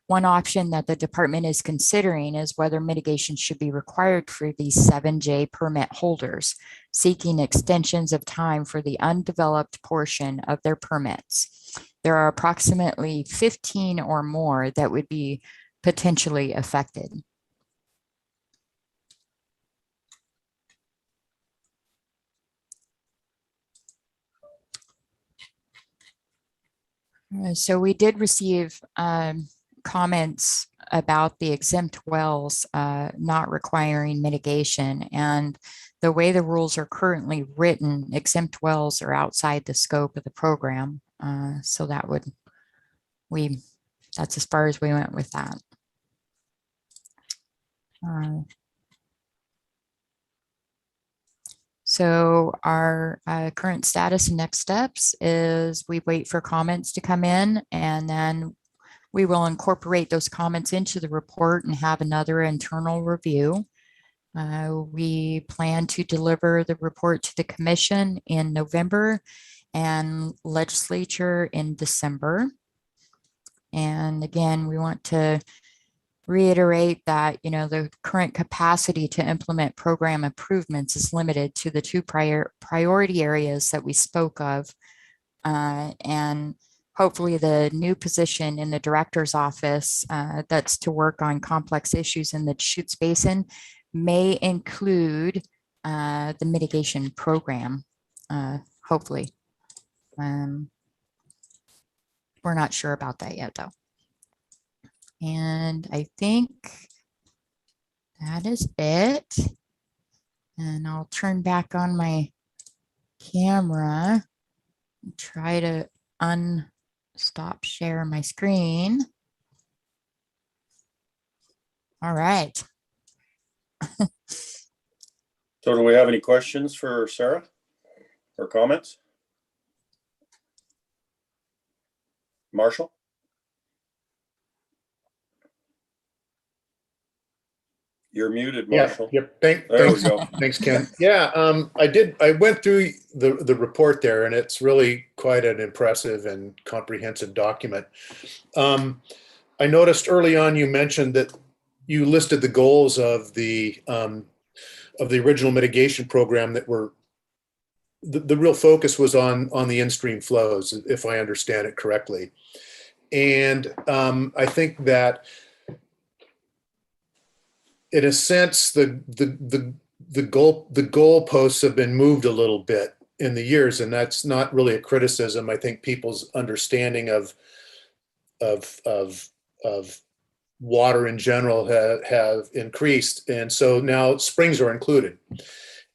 One option that the department is considering is whether mitigation should be required for these 7J permit holders, seeking extensions of time for the undeveloped portion of their permits. There are approximately 15 or more that would be potentially affected. So we did receive comments about the exempt wells not requiring mitigation, and the way the rules are currently written, exempt wells are outside the scope of the program. So that would, that's as far as we went with that. So our current status and next steps is we wait for comments to come in, and then we will incorporate those comments into the report and have another internal review. We plan to deliver the report to the commission in November and legislature in December. And again, we want to reiterate that, you know, the current capacity to implement program improvements is limited to the two priority areas that we spoke of. And hopefully the new position in the director's office that's to work on complex issues in the Deschutes Basin may include the mitigation program, hopefully. We're not sure about that yet, though. And I think that is it. And I'll turn back on my camera and try to stop share my screen. All right. So do we have any questions for Sarah or comments? Marshall? You're muted, Marshall. Yep. There we go. Thanks, Ken. Yeah, I went through the report there, and it's really quite an impressive and comprehensive document. I noticed early on you mentioned that you listed the goals of the original mitigation program that were the real focus was on the in-stream flows, if I understand it correctly. And I think that in a sense, the goalposts have been moved a little bit in the years, and that's not really a criticism. I think people's understanding of water in general have increased, and so now springs are included,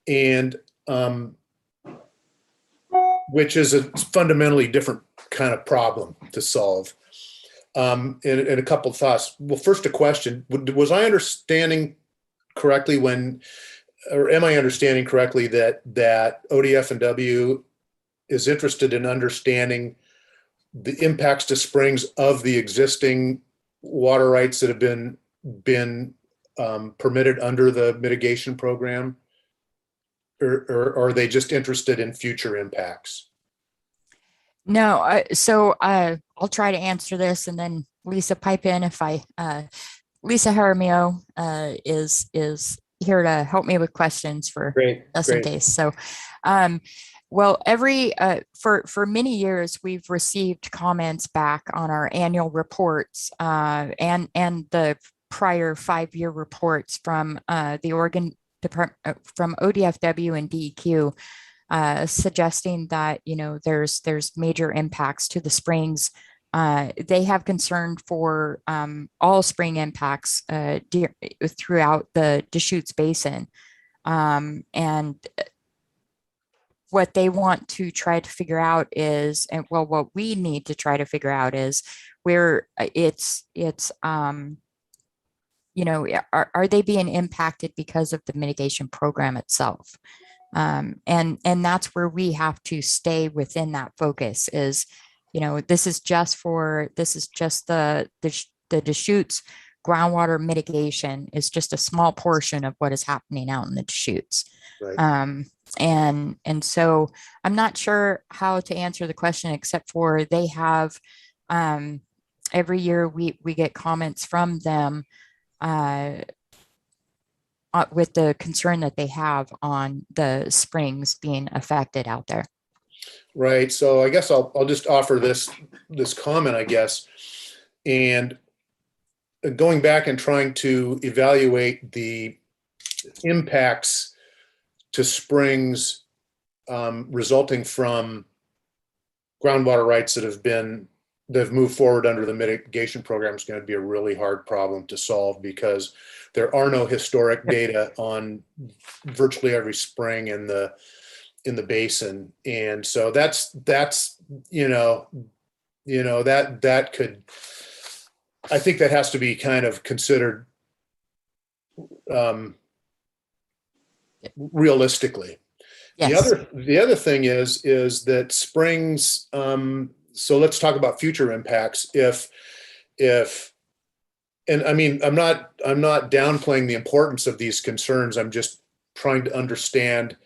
and which is a fundamentally different kind of problem to solve. And a couple of thoughts. Well, first a question, was I understanding correctly or am I understanding correctly that ODF&W is interested in understanding the impacts to springs of the existing water rights that have been permitted under the mitigation program? Or are they just interested in future impacts? No, I'll try to answer this, and then Lisa pipe in if Lisa Jaramillo is here to help me with questions for just in case. So, well, for many years we've received comments back on our annual reports and the prior 5-year reports from the Oregon Department, from ODFW and DEQ, suggesting that there's major impacts to the springs. They have concern for all spring impacts throughout the Deschutes Basin, and what they want to try to figure out is, and well, what we need to try to figure out is where are they being impacted because of the mitigation program itself? And that's where we have to stay within that focus is, this is just the Deschutes groundwater mitigation is just a small portion of what is happening out in the Deschutes. Right. And so I'm not sure how to answer the question, except for they have, every year we get comments from them with the concern that they have on the springs being affected out there. Right. So I guess I'll just offer this comment, I guess, and going back and trying to evaluate the impacts to springs resulting from groundwater rights that have moved forward under the mitigation program is going to be a really hard problem to solve, because there are no historic data on virtually every spring in the basin. And so that's that could, I think that has to be kind of considered realistically. Yes. The other thing is that springs, so let's talk about future impacts. And I mean, I'm not downplaying the importance of these concerns. I'm just trying to understand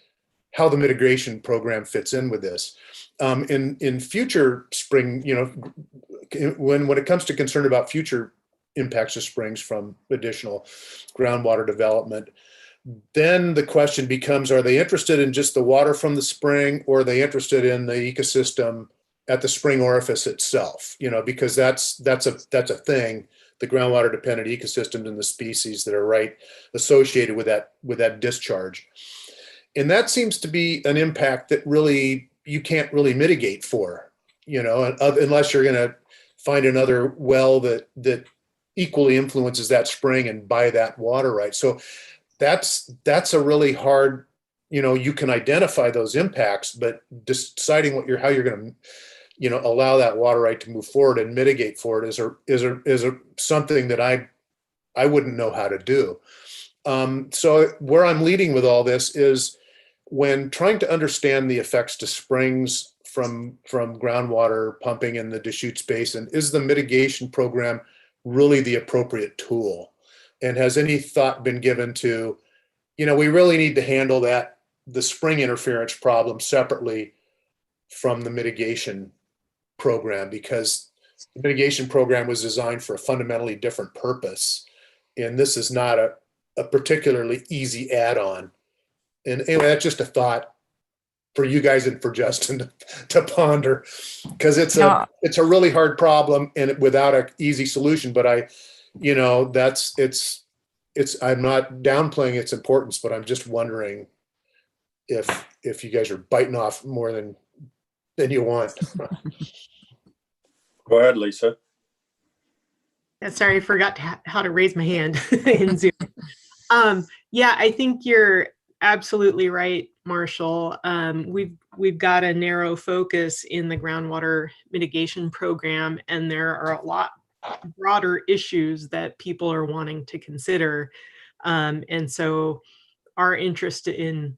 how the mitigation program fits in with this. In future spring, when it comes to concern about future impacts of springs from additional groundwater development, then the question becomes, are they interested in just the water from the spring, or are they interested in the ecosystem at the spring orifice itself? Because that's a thing, the groundwater dependent ecosystems and the species that are right associated with that discharge. And that seems to be an impact that really you can't really mitigate for, unless you're going to find another well that equally influences that spring and buy that water right. So that's a really hard, you can identify those impacts, but deciding how you're going to, allow that water right to move forward and mitigate for it is something that I wouldn't know how to do. So where I'm leading with all this is, when trying to understand the effects to springs from groundwater pumping in the Deschutes Basin, is the mitigation program really the appropriate tool? And has any thought been given to, we really need to handle the spring interference problem separately from the mitigation program, because the mitigation program was designed for a fundamentally different purpose. And this is not a particularly easy add-on. And anyway, that's just a thought for you guys and for Justin to ponder, because it's a really hard problem and without an easy solution. But I'm not downplaying its importance, but I'm just wondering if you guys are biting off more than you want. Go ahead, Lisa. Yeah, sorry, I forgot how to raise my hand in Zoom. Yeah, I think you're absolutely right, Marshall. We've got a narrow focus in the groundwater mitigation program, and there are a lot broader issues that people are wanting to consider. And so our interest in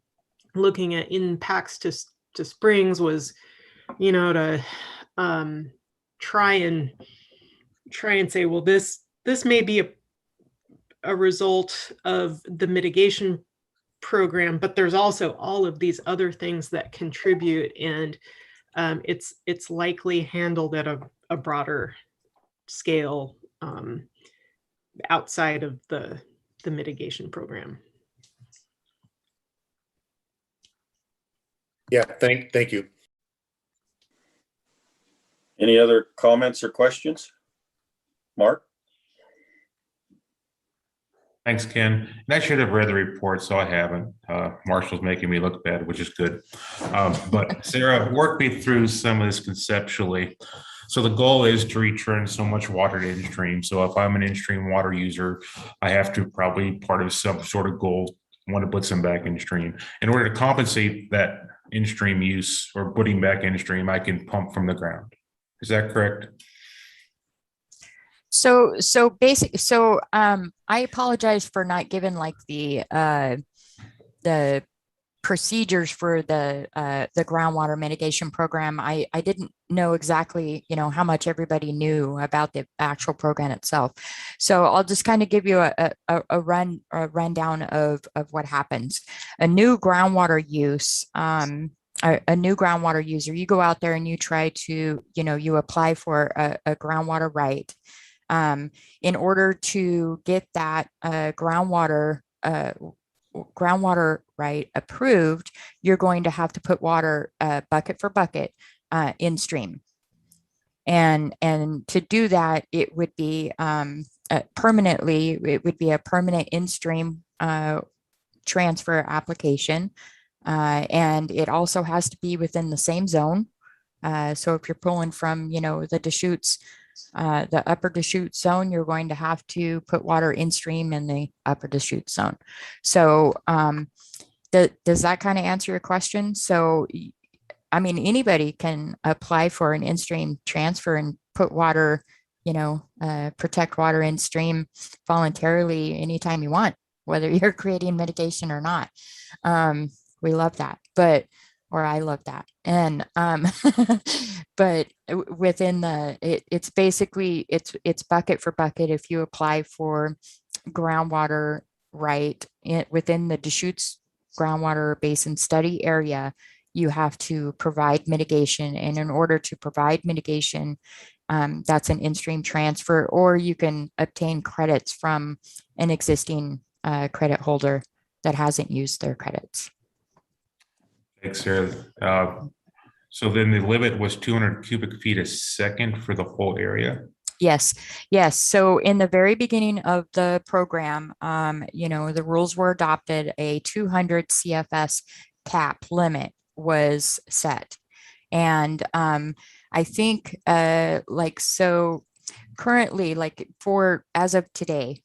looking at impacts to springs was, to try and say, well, this may be a result of the mitigation program, but there's also all of these other things that contribute, and it's likely handled at a broader scale outside of the mitigation program. Yeah, thank you. Any other comments or questions? Mark? Thanks, Ken. And I should have read the report, so I haven't. Marshall's making me look bad, which is good. But Sarah, work me through some of this conceptually. So the goal is to return so much water to in-stream. So if I'm an in-stream water user, I have to probably part of some sort of goal, want to put some back in-stream. In order to compensate that in-stream use or putting back in-stream, I can pump from the ground. Is that correct? So I apologize for not giving like the procedures for the groundwater mitigation program. I didn't know exactly, how much everybody knew about the actual program itself. So I'll just kind of give you a rundown of what happens. A new groundwater use, a new groundwater user, you go out there and you try to, you apply for a groundwater right. In order to get that groundwater right approved, you're going to have to put water bucket for bucket in stream. And to do that, it would be permanently, it would be a permanent in-stream transfer application. And it also has to be within the same zone. So if you're pulling from, the Deschutes, the upper Deschutes zone, you're going to have to put water in stream in the upper Deschutes zone. So does that kind of answer your question? So, I mean, anybody can apply for an in-stream transfer and put water, protect water in stream voluntarily anytime you want, whether you're creating mitigation or not. We love that, or I love that. And, but within it's basically, it's bucket for bucket. If you apply for groundwater right within the Deschutes groundwater basin study area, you have to provide mitigation. And in order to provide mitigation, that's an in-stream transfer, or you can obtain credits from an existing credit holder that hasn't used their credits. Thanks, Sarah. So then the limit was 200 cubic feet a second for the whole area? Yes. So in the very beginning of the program, the rules were adopted. A 200 CFS cap limit was set. And I think so currently, as of today,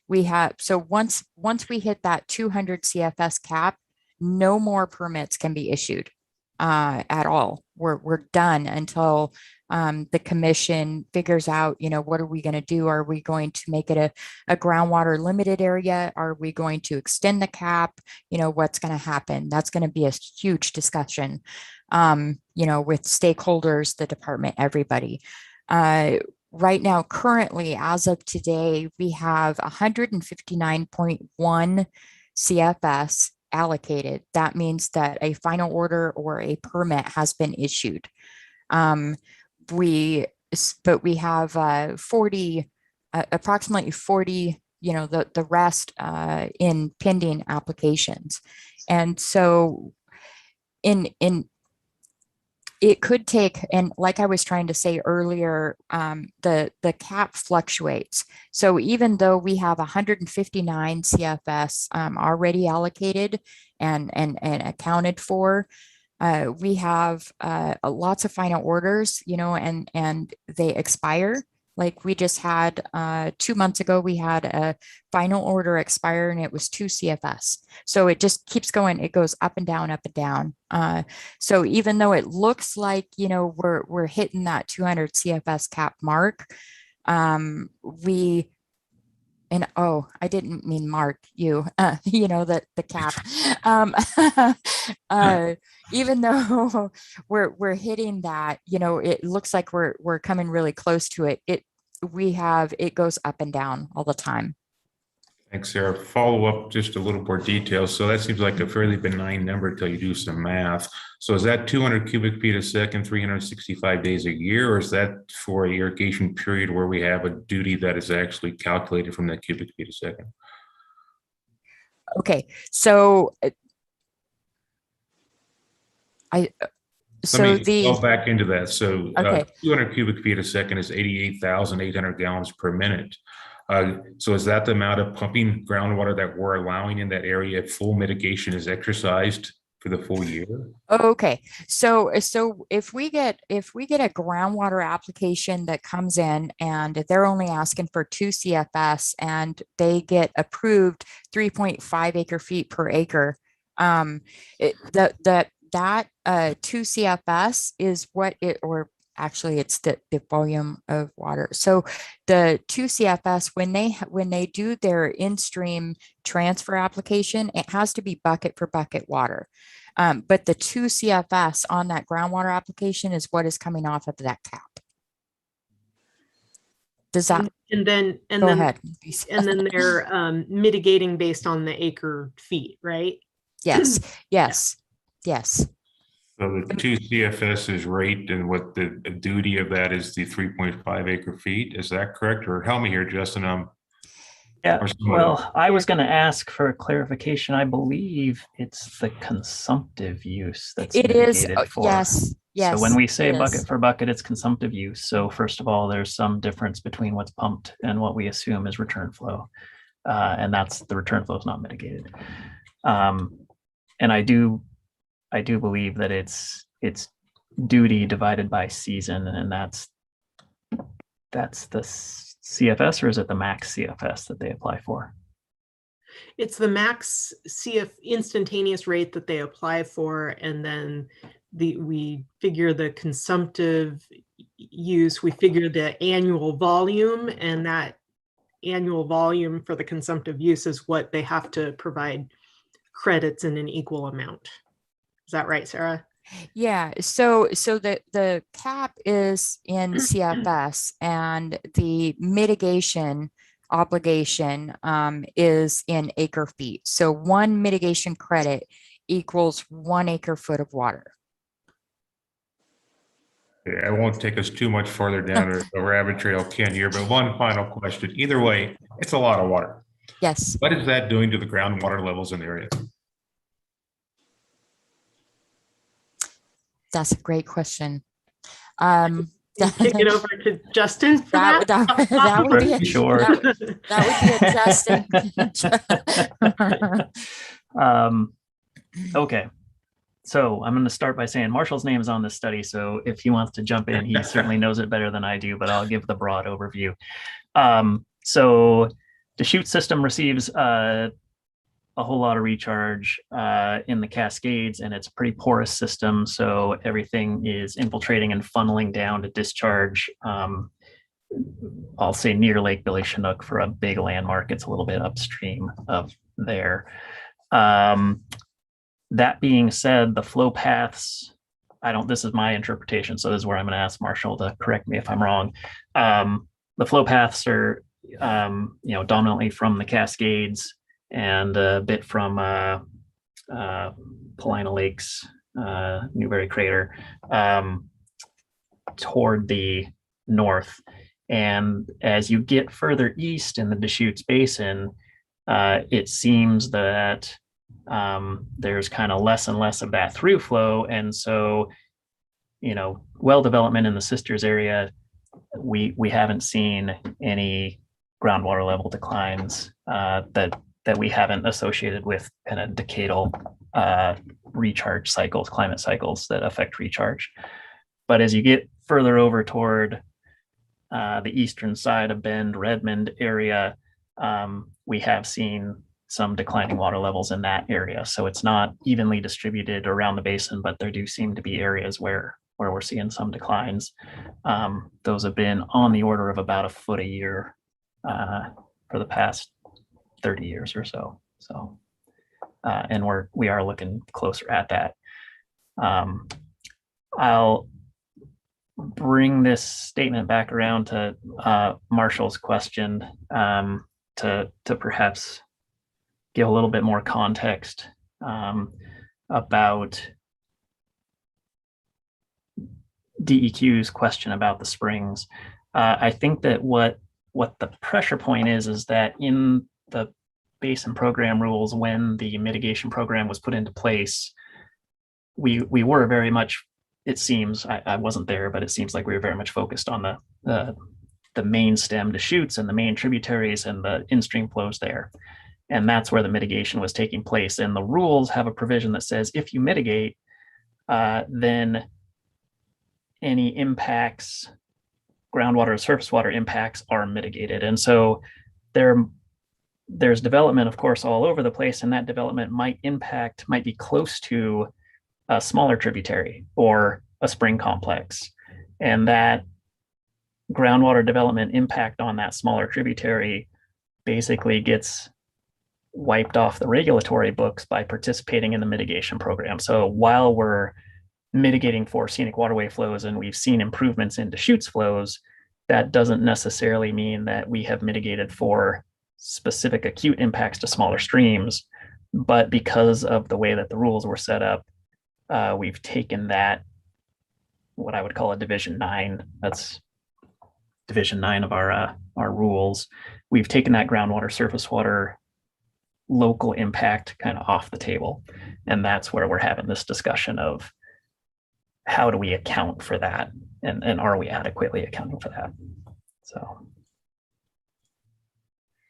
we have, so once we hit that 200 CFS cap, no more permits can be issued at all. We're done until the commission figures out, what are we going to do? Are we going to make it a groundwater limited area? Are we going to extend the cap? What's going to happen? That's going to be a huge discussion, with stakeholders, the department, everybody. Right now, currently, as of today, we have 159.1 CFS allocated. That means that a final order or a permit has been issued. We have approximately 40, the rest in pending applications. And so it could take, and like I was trying to say earlier, the cap fluctuates. So even though we have 159 CFS already allocated and accounted for, we have lots of final orders, and they expire. Like we just had 2 months ago, we had a final order expire and it was 2 CFS. So it just keeps going. It goes up and down, up and down. So even though it looks like, we're hitting that 200 CFS cap mark, I didn't mean Mark, the cap. Even though we're hitting that, it looks like we're coming really close to it. It goes up and down all the time. Thanks, Sarah. Follow up just a little more detail. So that seems like a fairly benign number until you do some math. So is that 200 cubic feet a second, 365 days a year, or is that for a irrigation period where we have a duty that is actually calculated from that cubic feet a second? Okay, so Let me go back into that. So Okay. 200 cubic feet a second is 88,800 gallons per minute. So is that the amount of pumping groundwater that we're allowing in that area if full mitigation is exercised for the full year? Okay, so if we get a groundwater application that comes in and they're only asking for 2 CFS and they get approved 3.5 acre feet per acre, that 2 CFS is what it, or actually it's the volume of water. So the 2 CFS, when they do their in-stream transfer application, it has to be bucket for bucket water. But the 2 CFS on that groundwater application is what is coming off of that cap. Does that? And then they're mitigating based on the acre feet, right? Yes, yes, yes. So the 2 CFS is rate, and what the duty of that is the 3.5 acre feet. Is that correct? Or help me here, Justin. Yeah, well, I was going to ask for clarification. I believe it's the consumptive use that's mitigated for. Yes, yes. So when we say bucket for bucket, it's consumptive use. So first of all, there's some difference between what's pumped and what we assume is return flow. And that's the return flow is not mitigated. And I do believe that it's duty divided by season, and that's the CFS, or is it the max CFS that they apply for? It's the max instantaneous rate that they apply for, and then we figure the consumptive use, we figure the annual volume, and that annual volume for the consumptive use is what they have to provide credits in an equal amount. Is that right, Sarah? Yeah, so the cap is in CFS and the mitigation obligation is in acre feet. So 1 mitigation credit equals 1 acre foot of water. I won't take us too much farther down the rabbit trail, Ken, here, but one final question. Either way, it's a lot of water. Yes. What is that doing to the groundwater levels in the area? That's a great question. Kick it over to Justin for that. That would be sure. That would be a Justin. Okay. So I'm going to start by saying Marshall's name is on this study. So if he wants to jump in, he certainly knows it better than I do, but I'll give the broad overview. So the chute system receives a whole lot of recharge in the Cascades, and it's a pretty porous system. So everything is infiltrating and funneling down to discharge. I'll say near Lake Billy Chinook for a big landmark. It's a little bit upstream of there. That being said, the flow paths, this is my interpretation. So this is where I'm going to ask Marshall to correct me if I'm wrong. The flow paths are, dominantly from the Cascades and a bit from Paulina Lakes, Newberry Crater, toward the north. And as you get further east in the Deschutes Basin, it seems that there's kind of less and less of that through flow. And so, well development in the Sisters area, we haven't seen any groundwater level declines that we haven't associated with kind of decadal recharge cycles, climate cycles that affect recharge. But as you get further over toward the eastern side of Bend, Redmond area, we have seen some declining water levels in that area. So it's not evenly distributed around the basin, but there do seem to be areas where we're seeing some declines. Those have been on the order of about a foot a year for the past 30 years or so. So, and we are looking closer at that. I'll bring this statement back around to Marshall's question. to perhaps give a little bit more context about DEQ's question about the springs. I think that what the pressure point is that in the basin program rules, when the mitigation program was put into place, we were very much, it seems, I wasn't there, but it seems like we were very much focused on the main stem Deschutes and the main tributaries and the in-stream flows there. And that's where the mitigation was taking place. And the rules have a provision that says if you mitigate, then any impacts, groundwater or surface water impacts, are mitigated. And so there's development, of course, all over the place, and that development might be close to a smaller tributary or a spring complex. And that groundwater development impact on that smaller tributary basically gets wiped off the regulatory books by participating in the mitigation program. So while we're mitigating for scenic waterway flows and we've seen improvements in Deschutes flows, that doesn't necessarily mean that we have mitigated for specific acute impacts to smaller streams. But because of the way that the rules were set up, we've taken that, what I would call a Division 9, that's Division 9 of our rules. We've taken that groundwater, surface water, local impact kind of off the table. And that's where we're having this discussion of how do we account for that? And are we adequately accounting for that? So,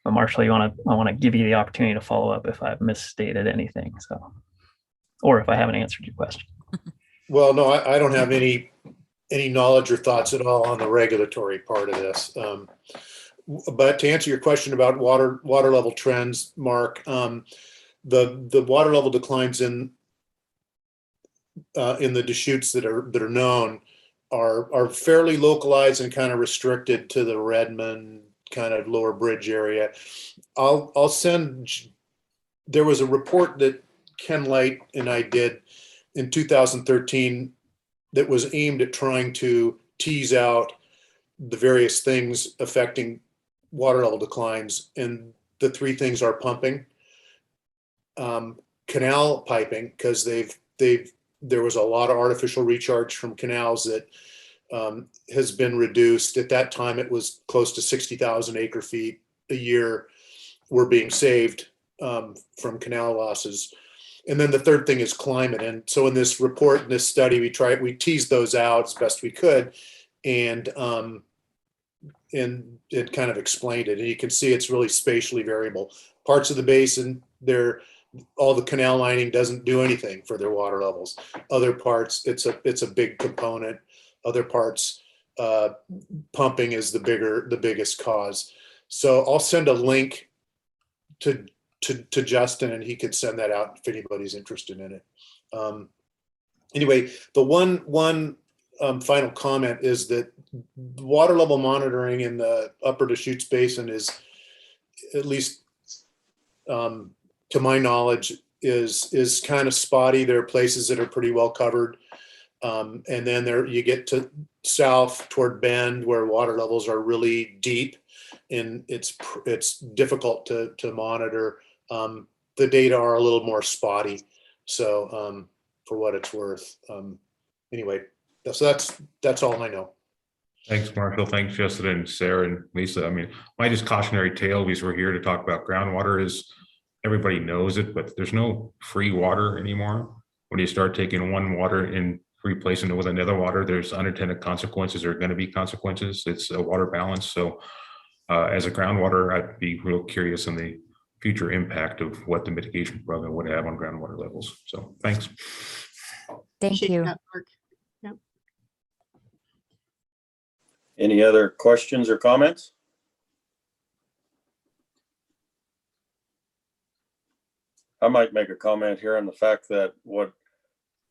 but Marshall, I want to give you the opportunity to follow up if I've misstated anything. So, or if I haven't answered your question. Well, no, I don't have any knowledge or thoughts at all on the regulatory part of this. But to answer your question about water level trends, Mark, the water level declines in the Deschutes that are known are fairly localized and kind of restricted to the Redmond kind of lower bridge area. I'll send. There was a report that Ken Light and I did in 2013 that was aimed at trying to tease out the various things affecting water level declines, and the three things are pumping, canal piping, because there was a lot of artificial recharge from canals that has been reduced. At that time, it was close to 60,000 acre feet a year were being saved from canal losses. And then the third thing is climate. And so in this report, in this study, we teased those out as best we could, and it kind of explained it. And you can see it's really spatially variable. Parts of the basin, all the canal lining doesn't do anything for their water levels. Other parts, it's a big component. Other parts, pumping is the biggest cause. So I'll send a link to Justin, and he could send that out if anybody's interested in it. Anyway, the one final comment is that water level monitoring in the upper Deschutes Basin is, at least to my knowledge, is kind of spotty. There are places that are pretty well covered. And then you get to south toward Bend where water levels are really deep, and it's difficult to monitor. The data are a little more spotty. So for what it's worth. Anyway, so that's all I know. Thanks, Marshall. Thanks, Justin and Sarah and Lisa. I mean, my just cautionary tale, because we're here to talk about groundwater, is everybody knows it, but there's no free water anymore. When you start taking one water and replacing it with another water, there's unintended consequences. There are going to be consequences. It's a water balance. So as a groundwater, I'd be real curious on the future impact of what the mitigation program would have on groundwater levels. So thanks. Thank you. Yep. Any other questions or comments? I might make a comment here on the fact that what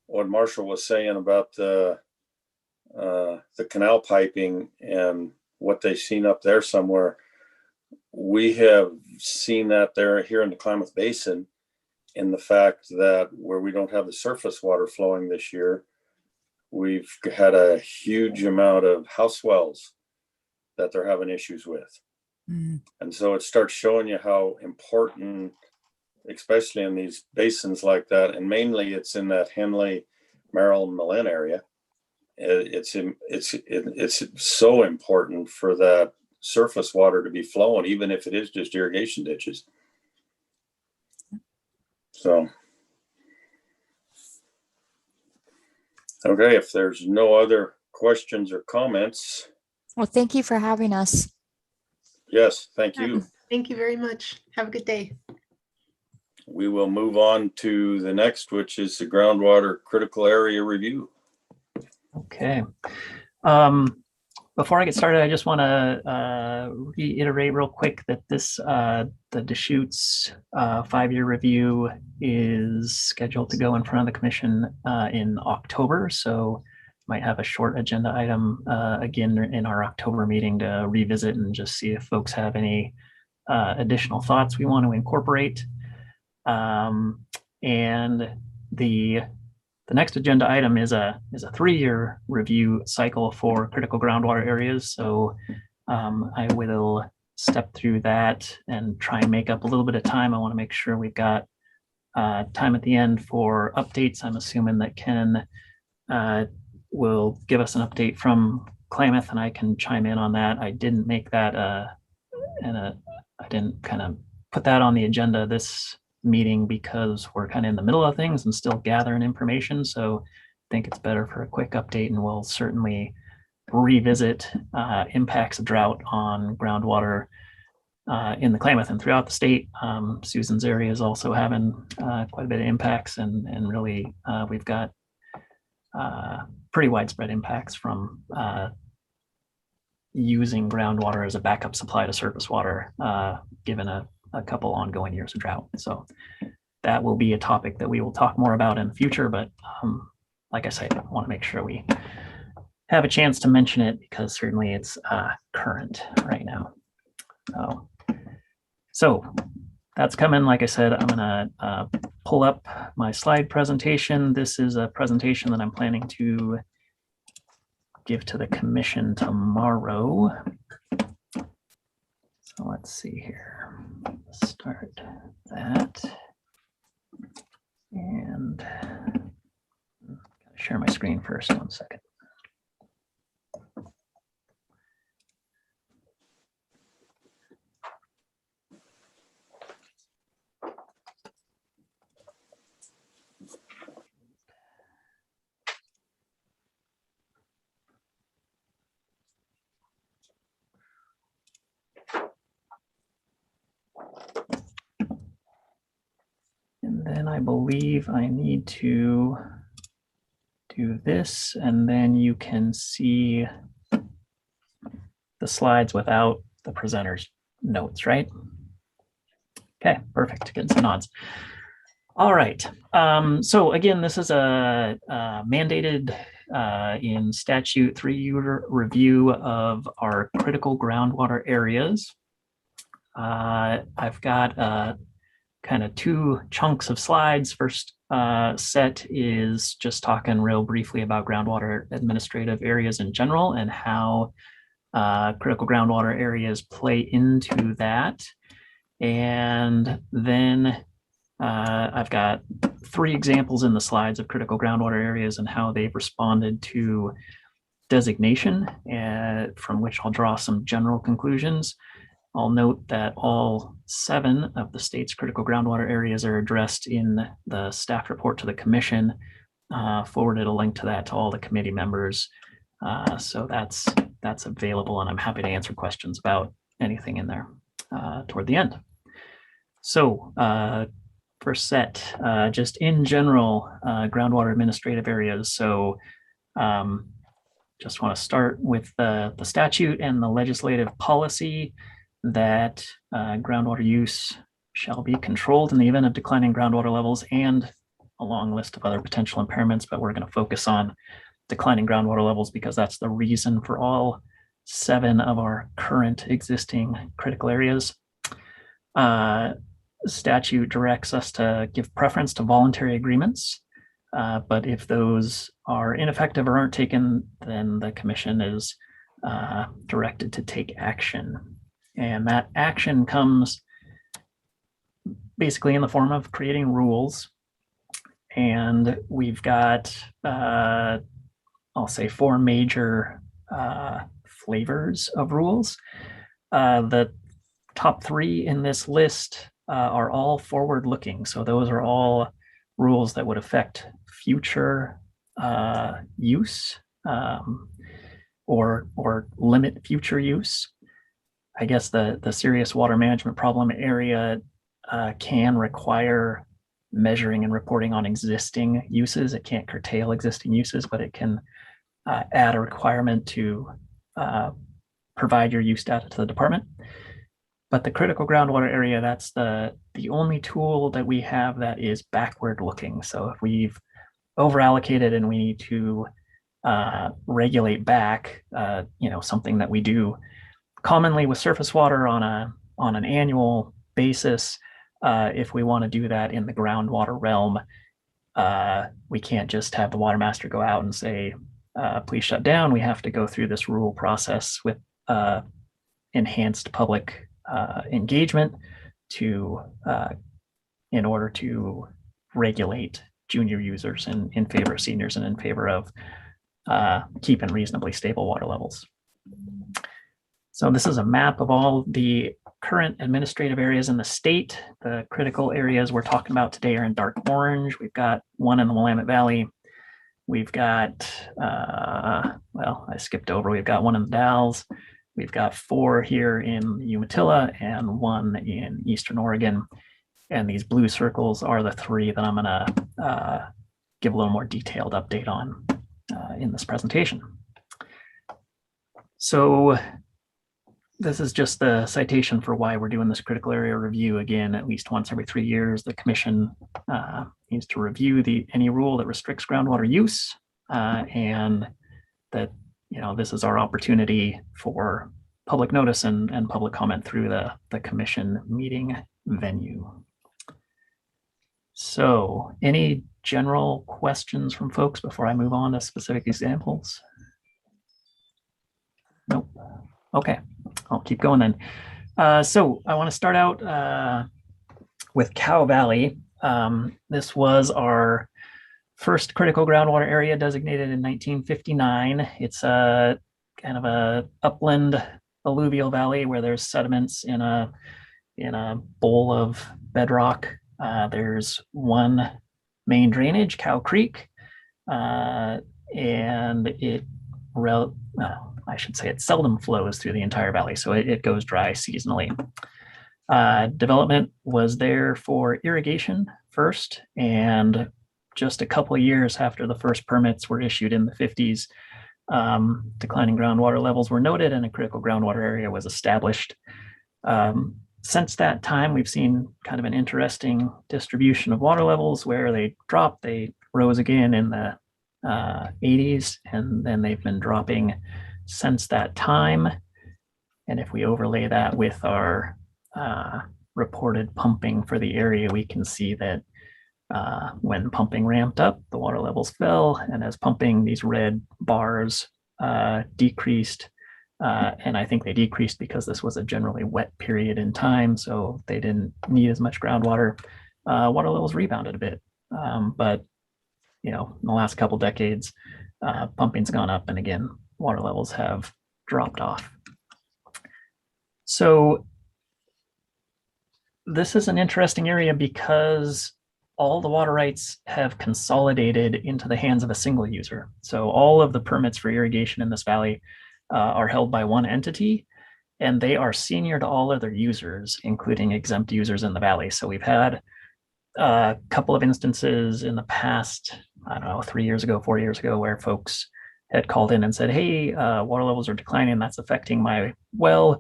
Marshall was saying about the canal piping and what they've seen up there somewhere. We have seen that there here in the Klamath Basin, in the fact that where we don't have the surface water flowing this year, we've had a huge amount of house wells that they're having issues with. Mm. And so it starts showing you how important, especially in these basins like that, and mainly it's in that Henley, Merrill, Malin area. It's so important for that surface water to be flowing, even if it is just irrigation ditches. So, okay, if there's no other questions or comments. Well, thank you for having us. Yes, thank you. Thank you very much. Have a good day. We will move on to the next, which is the groundwater critical area review. Okay. Before I get started, I just want to reiterate real quick that this the Deschutes 5-year review is scheduled to go in front of the commission in October. So might have a short agenda item again in our October meeting to revisit and just see if folks have any additional thoughts we want to incorporate. And the next agenda item is a 3-year review cycle for critical groundwater areas. So I will step through that and try and make up a little bit of time. I want to make sure we've got time at the end for updates. I'm assuming that Ken will give us an update from Klamath, and I can chime in on that. I didn't make that I didn't kind of put that on the agenda this meeting because we're kind of in the middle of things and still gathering information. So I think it's better for a quick update, and we'll certainly revisit impacts of drought on groundwater in the Klamath and throughout the state. Susan's area is also having quite a bit of impacts, and really we've got pretty widespread impacts from using groundwater as a backup supply to surface water, given a couple ongoing years of drought. So that will be a topic that we will talk more about in the future. But like I said, I want to make sure we have a chance to mention it because certainly it's current right now. So that's coming. Like I said, I'm going to pull up my slide presentation. This is a presentation that I'm planning to give to the commission tomorrow. So let's see here. Start that. And share my screen first. 1 second. And then I believe I need to do this, and then you can see the slides without the presenter's notes, right? Okay, perfect. Getting some nods. All right. So again, this is a mandated in statute 3-year review of our critical groundwater areas. I've got kind of 2 chunks of slides. First set is just talking real briefly about groundwater administrative areas in general and how critical groundwater areas play into that. And then I've got 3 examples in the slides of critical groundwater areas and how they've responded to designation, from which I'll draw some general conclusions. I'll note that all 7 of the state's critical groundwater areas are addressed in the staff report to the commission. Forwarded a link to that to all the committee members. So that's available, and I'm happy to answer questions about anything in there toward the end. So first set, just in general, groundwater administrative areas. So just want to start with the statute and the legislative policy that groundwater use shall be controlled in the event of declining groundwater levels, and a long list of other potential impairments, but we're going to focus on declining groundwater levels because that's the reason for all 7 of our current existing critical areas. Statute directs us to give preference to voluntary agreements, but if those are ineffective or aren't taken, then the commission is directed to take action. And that action comes basically in the form of creating rules. And we've got, I'll say, 4 major flavors of rules. The top 3 in this list are all forward-looking. So those are all rules that would affect future use or limit future use. I guess the serious water management problem area can require measuring and reporting on existing uses. It can't curtail existing uses, but it can add a requirement to provide your use data to the department. But the critical groundwater area, that's the only tool that we have that is backward looking. So if we've over allocated and we need to regulate back, something that we do commonly with surface water on an annual basis, if we want to do that in the groundwater realm, we can't just have the water master go out and say, please shut down. We have to go through this rule process with enhanced public engagement in order to regulate junior users in favor of seniors and in favor of keeping reasonably stable water levels. So this is a map of all the current administrative areas in the state. The critical areas we're talking about today are in dark orange. We've got one in the Willamette Valley. We've got, well, I skipped over. We've got one in the Dalles. We've got 4 here in Umatilla and 1 in Eastern Oregon. And these blue circles are the 3 that I'm gonna give a little more detailed update on in this presentation. So this is just the citation for why we're doing this critical area review. Again, at least once every 3 years, the commission needs to review any rule that restricts groundwater use, and that this is our opportunity for public notice and public comment through the commission meeting venue. So any general questions from folks before I move on to specific examples? Nope. Okay, I'll keep going then. So I want to start out with Cow Valley. This was our first critical groundwater area designated in 1959. It's a kind of a upland alluvial valley where there's sediments in a bowl of bedrock. There's one main drainage, Cow Creek, and it seldom flows through the entire valley, so it goes dry seasonally. Development was there for irrigation first, and just a couple of years after the first permits were issued in the 50s, declining groundwater levels were noted and a critical groundwater area was established. Since that time, we've seen kind of an interesting distribution of water levels where they dropped, they rose again in the 80s, and then they've been dropping since that time. And if we overlay that with our reported pumping for the area, we can see that when pumping ramped up, the water levels fell, and as pumping, these red bars decreased. And I think they decreased because this was a generally wet period in time, so they didn't need as much groundwater. Water levels rebounded a bit, but in the last couple decades, pumping's gone up, and again, water levels have dropped off. So this is an interesting area because all the water rights have consolidated into the hands of a single user. So all of the permits for irrigation in this valley are held by one entity, and they are senior to all other users, including exempt users in the valley. So we've had a couple of instances in the past, I don't know, 3 years ago, 4 years ago, where folks had called in and said, hey, water levels are declining, that's affecting my well.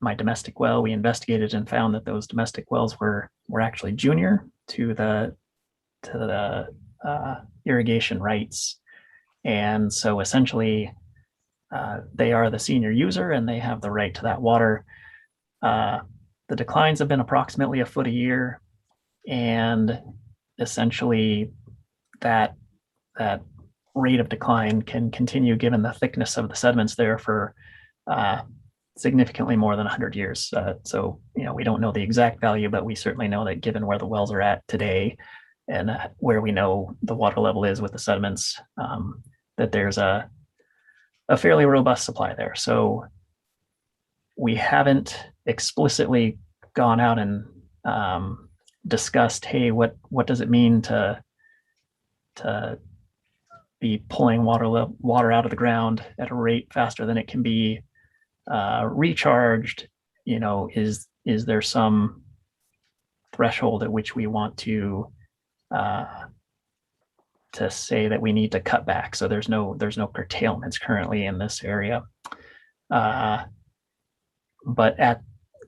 My domestic well, we investigated and found that those domestic wells were actually junior to the irrigation rights. And so essentially, they are the senior user and they have the right to that water. The declines have been approximately 1 foot a year, and essentially that rate of decline can continue given the thickness of the sediments there for significantly more than 100 years. So, we don't know the exact value, but we certainly know that given where the wells are at today and where we know the water level is with the sediments, that there's a fairly robust supply there. So we haven't explicitly gone out and discussed, hey, what does it mean to be pulling water out of the ground at a rate faster than it can be recharged? Is there some threshold at which we want to say that we need to cut back? So there's no curtailments currently in this area, but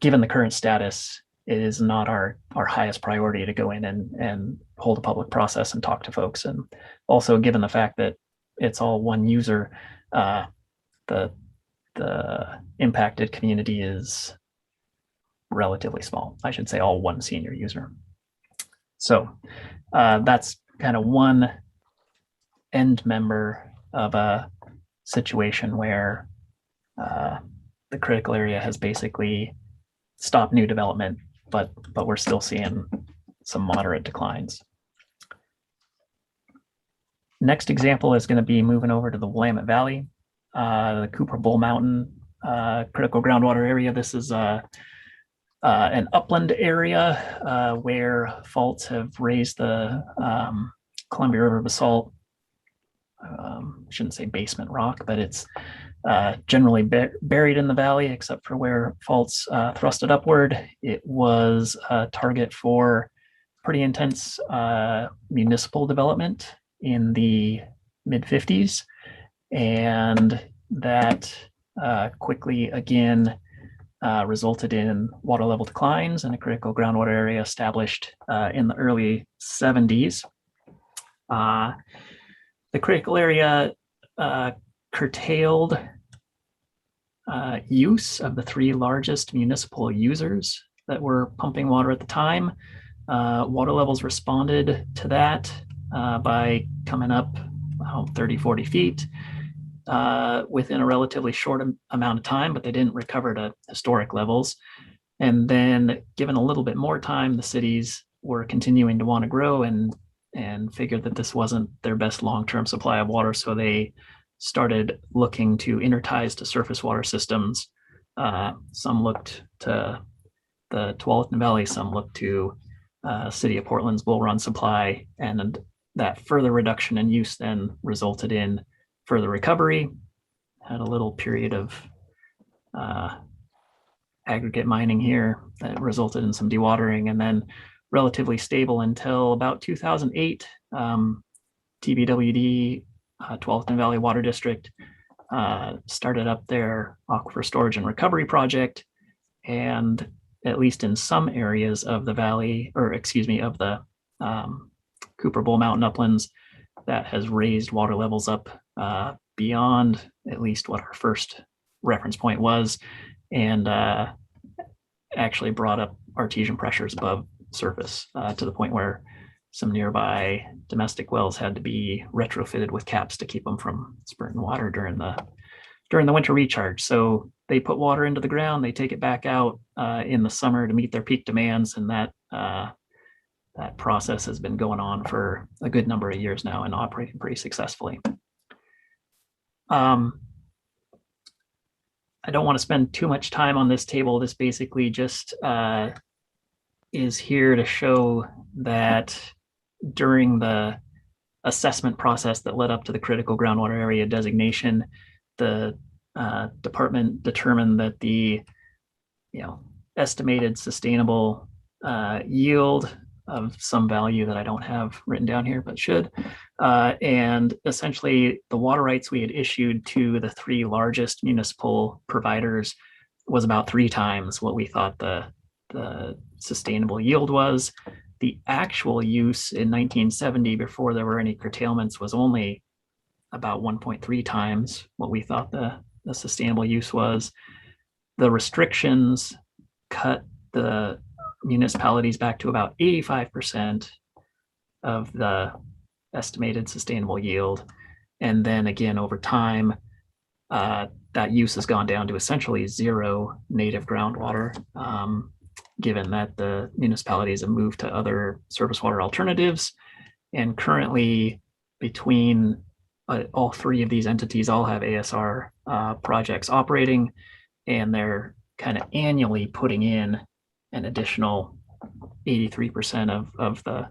given the current status, it is not our highest priority to go in and hold a public process and talk to folks. And also, given the fact that it's all one user, the impacted community is relatively small. I should say all one senior user. So that's kind of one end member of a situation where the critical area has basically stopped new development, but we're still seeing some moderate declines. Next example is going to be moving over to the Willamette Valley, the Cooper Bull Mountain critical groundwater area. This is an upland area where faults have raised the Columbia River basalt. I shouldn't say basement rock, but it's generally buried in the valley, except for where faults thrusted upward. It was a target for pretty intense municipal development in the mid-50s, and that quickly again resulted in water level declines and a critical groundwater area established in the early 70s. The critical area curtailed use of the three largest municipal users that were pumping water at the time. Water levels responded to that by coming up 30, 40 feet within a relatively short amount of time, but they didn't recover to historic levels. And then given a little bit more time, the cities were continuing to want to grow and figured that this wasn't their best long-term supply of water. So they started looking to interties to surface water systems. Some looked to the Tualatin Valley, some looked to City of Portland's Bull Run supply, and that further reduction in use then resulted in further recovery. Had a little period of aggregate mining here that resulted in some dewatering, and then relatively stable until about 2008. TBWD, Tualatin Valley Water District, started up their aquifer storage and recovery project, and at least in some areas of the valley, or excuse me, of the Cooper Bull Mountain uplands, that has raised water levels up beyond at least what our first reference point was, and actually brought up artesian pressures above surface to the point where some nearby domestic wells had to be retrofitted with caps to keep them from spurting water during the winter recharge. So they put water into the ground, they take it back out in the summer to meet their peak demands, and that process has been going on for a good number of years now and operating pretty successfully. I don't want to spend too much time on this table. This basically just is here to show that during the assessment process that led up to the critical groundwater area designation, the department determined that the estimated sustainable yield of some value that I don't have written down here, but should, and essentially the water rights we had issued to the three largest municipal providers was about 3 times what we thought the sustainable yield was. The actual use in 1970, before there were any curtailments, was only about 1.3 times what we thought the sustainable use was. The restrictions cut the municipalities back to about 85% of the estimated sustainable yield. And then again, over time, that use has gone down to essentially zero native groundwater, given that the municipalities have moved to other surface water alternatives. And currently, between all three of these entities all have ASR projects operating, and they're kind of annually putting in an additional 83% of the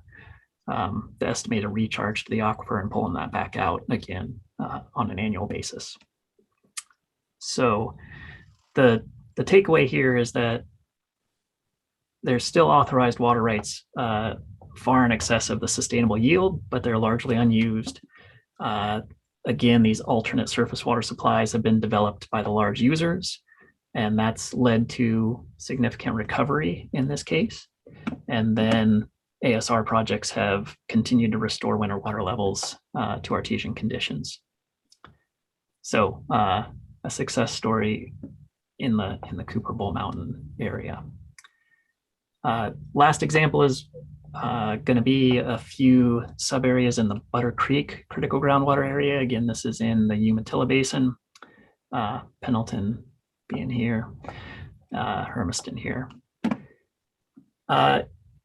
estimated recharge to the aquifer and pulling that back out again on an annual basis. So the takeaway here is that there's still authorized water rights far in excess of the sustainable yield, but they're largely unused. Again, these alternate surface water supplies have been developed by the large users, and that's led to significant recovery in this case. And then ASR projects have continued to restore winter water levels to artesian conditions. So a success story in the Cooper Bull Mountain area. Last example is going to be a few sub areas in the Butter Creek critical groundwater area. Again, this is in the Umatilla Basin, Pendleton being here, Hermiston here.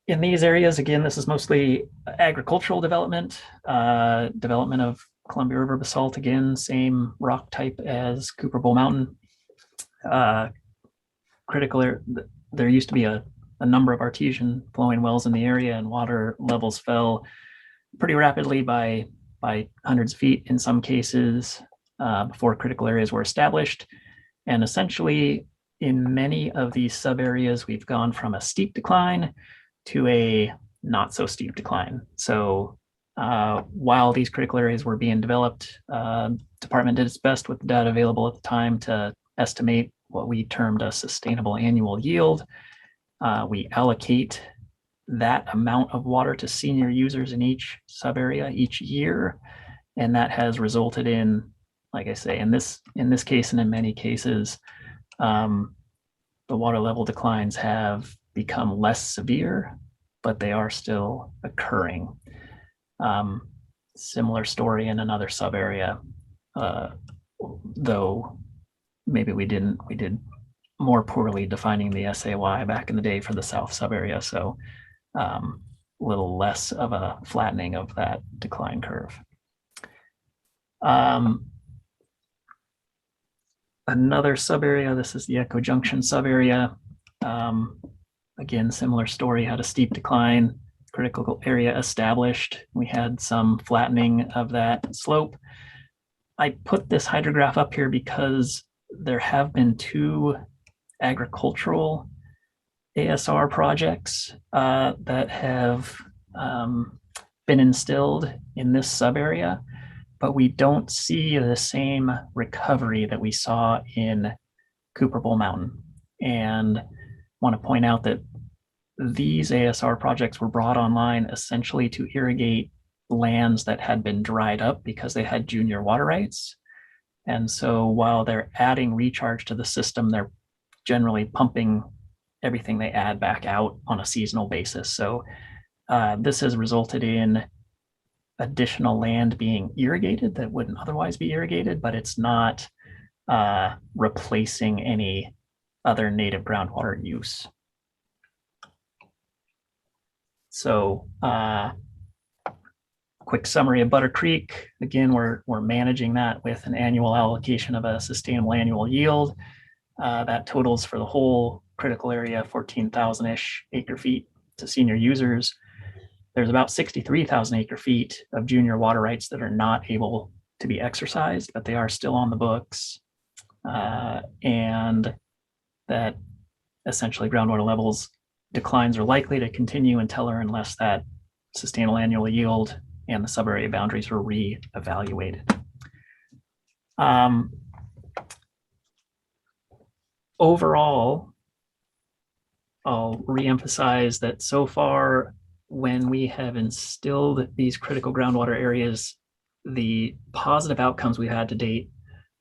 In these areas, again, this is mostly agricultural development, development of Columbia River basalt, again, same rock type as Cooper Bull Mountain. There used to be a number of artesian flowing wells in the area, and water levels fell pretty rapidly by hundreds of feet in some cases before critical areas were established. And essentially, in many of these sub areas, we've gone from a steep decline to a not so steep decline. So while these critical areas were being developed, department did its best with the data available at the time to estimate what we termed a sustainable annual yield. We allocate that amount of water to senior users in each sub area each year, and that has resulted in, like I say, in this case and in many cases, the water level declines have become less severe, but they are still occurring. Similar story in another sub area, though maybe we did more poorly defining the SAY back in the day for the south sub area, so a little less of a flattening of that decline curve. Another sub area, this is the Echo Junction sub area. Again, similar story, had a steep decline, critical area established. We had some flattening of that slope. I put this hydrograph up here because there have been two agricultural ASR projects that have been instilled in this sub area, but we don't see the same recovery that we saw in Cooper Bull Mountain. And want to point out that these ASR projects were brought online essentially to irrigate lands that had been dried up because they had junior water rights. And so while they're adding recharge to the system, they're generally pumping everything they add back out on a seasonal basis. So this has resulted in additional land being irrigated that wouldn't otherwise be irrigated, but it's not replacing any other native groundwater use. So quick summary of Butter Creek. Again, we're managing that with an annual allocation of a sustainable annual yield. That totals for the whole critical area 14,000-ish acre feet to senior users. There's about 63,000 acre feet of junior water rights that are not able to be exercised, but they are still on the books. And that essentially groundwater levels declines are likely to continue until or unless that sustainable annual yield and the sub-area boundaries were re-evaluated. Overall, I'll re-emphasize that so far, when we have instilled these critical groundwater areas, the positive outcomes we've had to date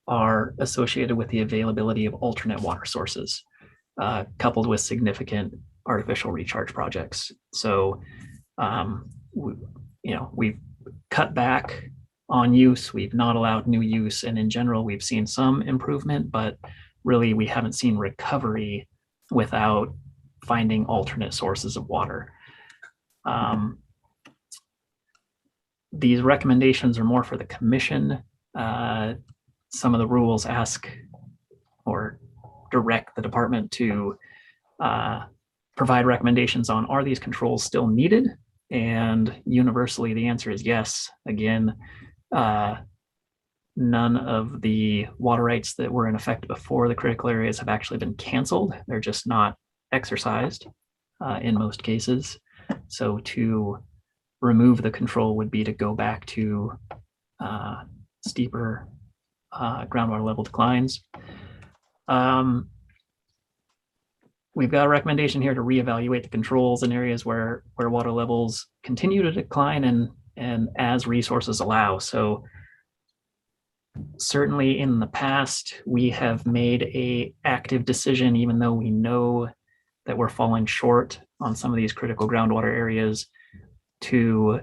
are associated with the availability of alternate water sources, coupled with significant artificial recharge projects. So, we've cut back on use. We've not allowed new use. And in general, we've seen some improvement, but really we haven't seen recovery without finding alternate sources of water. These recommendations are more for the commission. Some of the rules ask or direct the department to provide recommendations on, are these controls still needed? And universally, the answer is yes. Again, none of the water rights that were in effect before the critical areas have actually been canceled. They're just not exercised in most cases. So to remove the control would be to go back to steeper groundwater level declines. We've got a recommendation here to reevaluate the controls in areas where water levels continue to decline and as resources allow. So certainly in the past, we have made an active decision, even though we know that we're falling short on some of these critical groundwater areas, to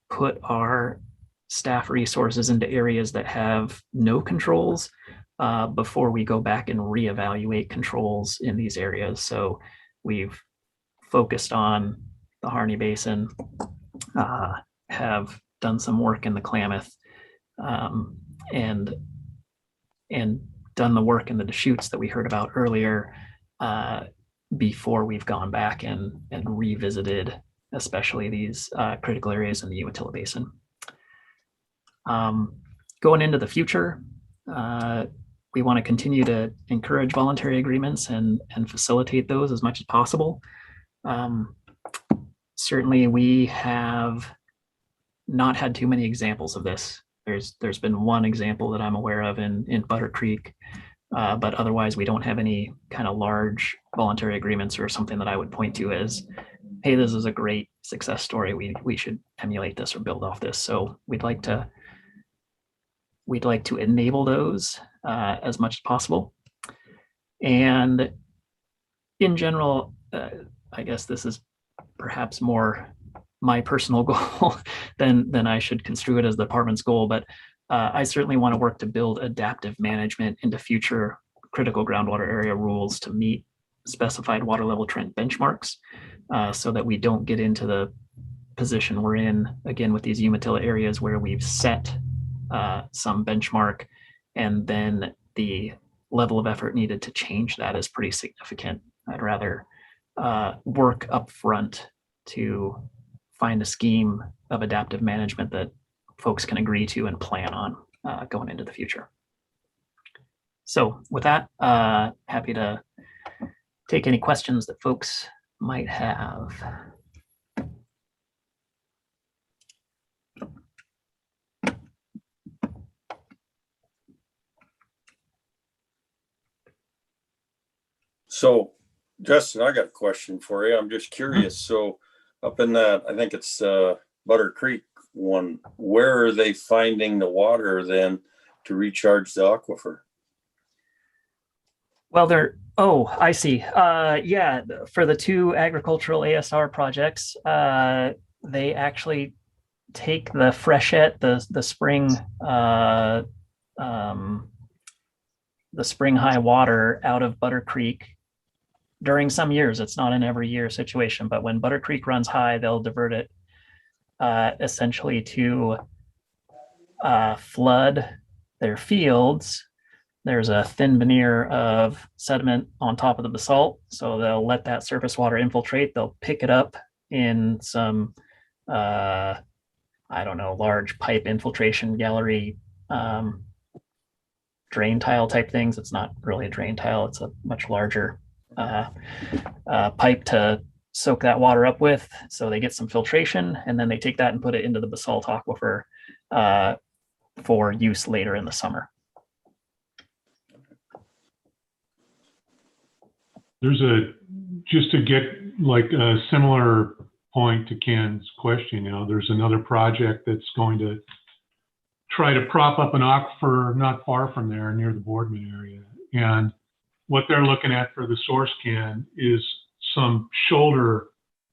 put our staff resources into areas that have no controls before we go back and reevaluate controls in these areas. So we've focused on the Harney Basin, have done some work in the Klamath, and done the work in the Deschutes that we heard about earlier before we've gone back and revisited, especially these critical areas in the Umatilla Basin. Going into the future, we want to continue to encourage voluntary agreements and facilitate those as much as possible. Certainly, we have not had too many examples of this. There's been one example that I'm aware of in Butter Creek, but otherwise we don't have any kind of large voluntary agreements or something that I would point to as, hey, this is a great success story. We should emulate this or build off this. So we'd like to enable those as much as possible. And in general, I guess this is perhaps more my personal goal than I should construe it as the department's goal, but I certainly want to work to build adaptive management into future critical groundwater area rules to meet specified water level trend benchmarks, so that we don't get into the position we're in, again, with these Umatilla areas where we've set some benchmark and then the level of effort needed to change that is pretty significant. I'd rather work up front to find a scheme of adaptive management that folks can agree to and plan on going into the future. So with that, happy to take any questions that folks might have. So, Justin, I got a question for you. I'm just curious. So up in that, I think it's Butter Creek one, where are they finding the water then to recharge the aquifer? Well, I see. Yeah, for the two agricultural ASR projects, they actually take the freshet, the spring high water out of Butter Creek. During some years, it's not an every year situation, but when Butter Creek runs high, they'll divert it essentially to flood their fields. There's a thin veneer of sediment on top of the basalt, so they'll let that surface water infiltrate. They'll pick it up in some, I don't know, large pipe infiltration gallery drain tile type things. It's not really a drain tile, it's a much larger pipe to soak that water up with. So they get some filtration and then they take that and put it into the basalt aquifer for use later in the summer. There's just to get like a similar point to Ken's question, there's another project that's going to try to prop up an aquifer not far from there near the Boardman area. And what they're looking at for the source can is some shoulder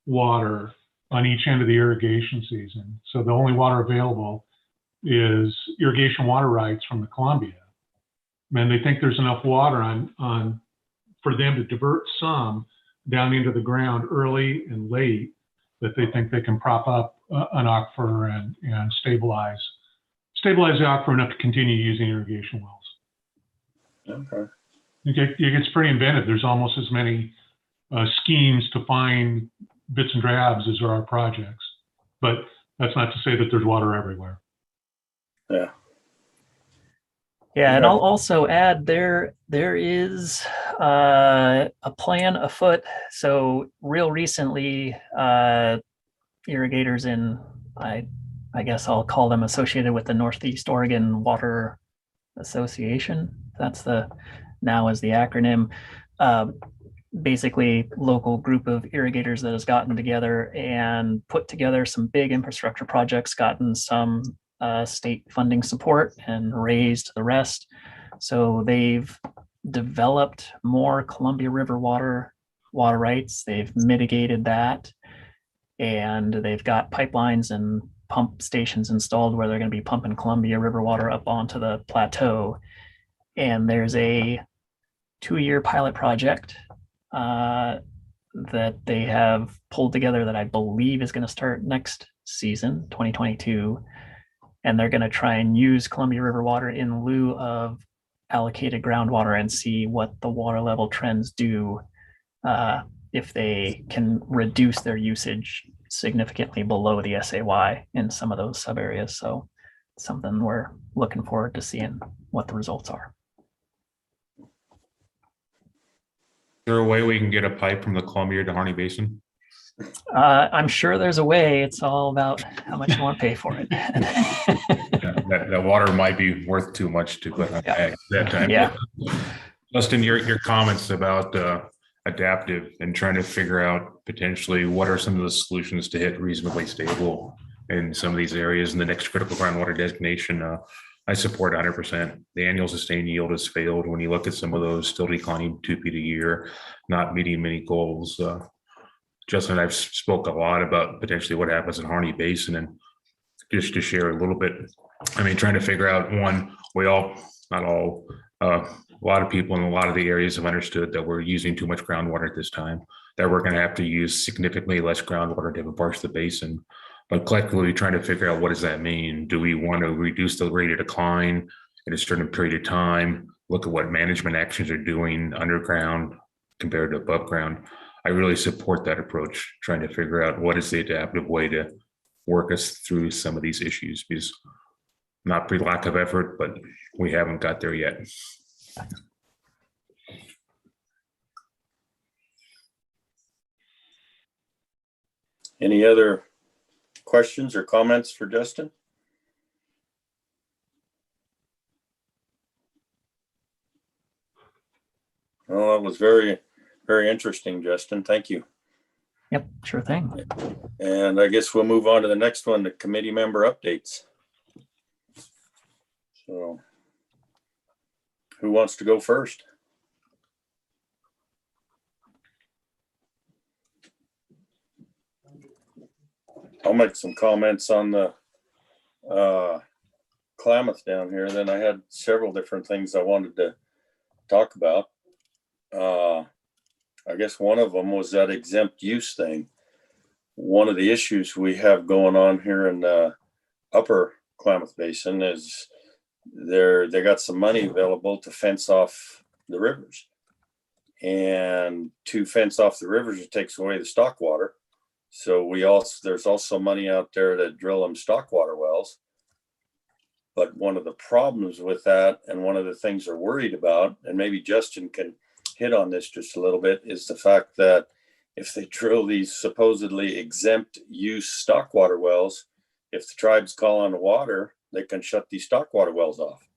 water on each end of the irrigation season. So the only water available is irrigation water rights from the Columbia. And they think there's enough water for them to divert some down into the ground early and late that they think they can prop up an aquifer and stabilize the aquifer enough to continue using irrigation wells. Okay. It gets pretty inventive. There's almost as many schemes to find bits and drabs as there are projects, but that's not to say that there's water everywhere. Yeah. Yeah, and I'll also add there is a plan afoot. So real recently, irrigators in, I guess I'll call them associated with the Northeast Oregon Water Association. That's now is the acronym. Basically, local group of irrigators that has gotten together and put together some big infrastructure projects, gotten some state funding support and raised the rest. So they've developed more Columbia River water rights. They've mitigated that, and they've got pipelines and pump stations installed where they're going to be pumping Columbia River water up onto the plateau. And there's a 2-year pilot project that they have pulled together that I believe is going to start next season, 2022. And they're going to try and use Columbia River water in lieu of allocated groundwater and see what the water level trends do if they can reduce their usage significantly below the SAY in some of those sub areas. So something we're looking forward to seeing what the results are. Is there a way we can get a pipe from the Columbia to Harney Basin? I'm sure there's a way. It's all about how much you want to pay for it. that water might be worth too much to put on that time. Yeah. Justin, your comments about adaptive and trying to figure out potentially what are some of the solutions to hit reasonably stable in some of these areas in the next critical groundwater designation. I support 100%. The annual sustained yield has failed. When you look at some of those still declining 2 feet a year, not meeting many goals. Justin and I've spoke a lot about potentially what happens in Harney Basin, and just to share a little bit, I mean, trying to figure out one, not all, a lot of people in a lot of the areas have understood that we're using too much groundwater at this time, that we're going to have to use significantly less groundwater to have a parts of the basin. But collectively trying to figure out what does that mean? Do we want to reduce the rate of decline in a certain period of time? Look at what management actions are doing underground compared to above ground. I really support that approach, trying to figure out what is the adaptive way to work us through some of these issues, because not for lack of effort, but we haven't got there yet. Any other questions or comments for Justin? Oh, that was very, very interesting, Justin. Thank you. Yep, sure thing. And I guess we'll move on to the next one, the committee member updates. So who wants to go first? I'll make some comments on the Klamath down here. Then I had several different things I wanted to talk about. I guess one of them was that exempt use thing. One of the issues we have going on here in the upper Klamath Basin is they got some money available to fence off the rivers. And to fence off the rivers, it takes away the stock water. So there's also money out there to drill them stock water wells. But one of the problems with that, and one of the things they're worried about, and maybe Justin can hit on this just a little bit, is the fact that if they drill these supposedly exempt use stock water wells, if the tribes call on the water, they can shut these stock water wells off.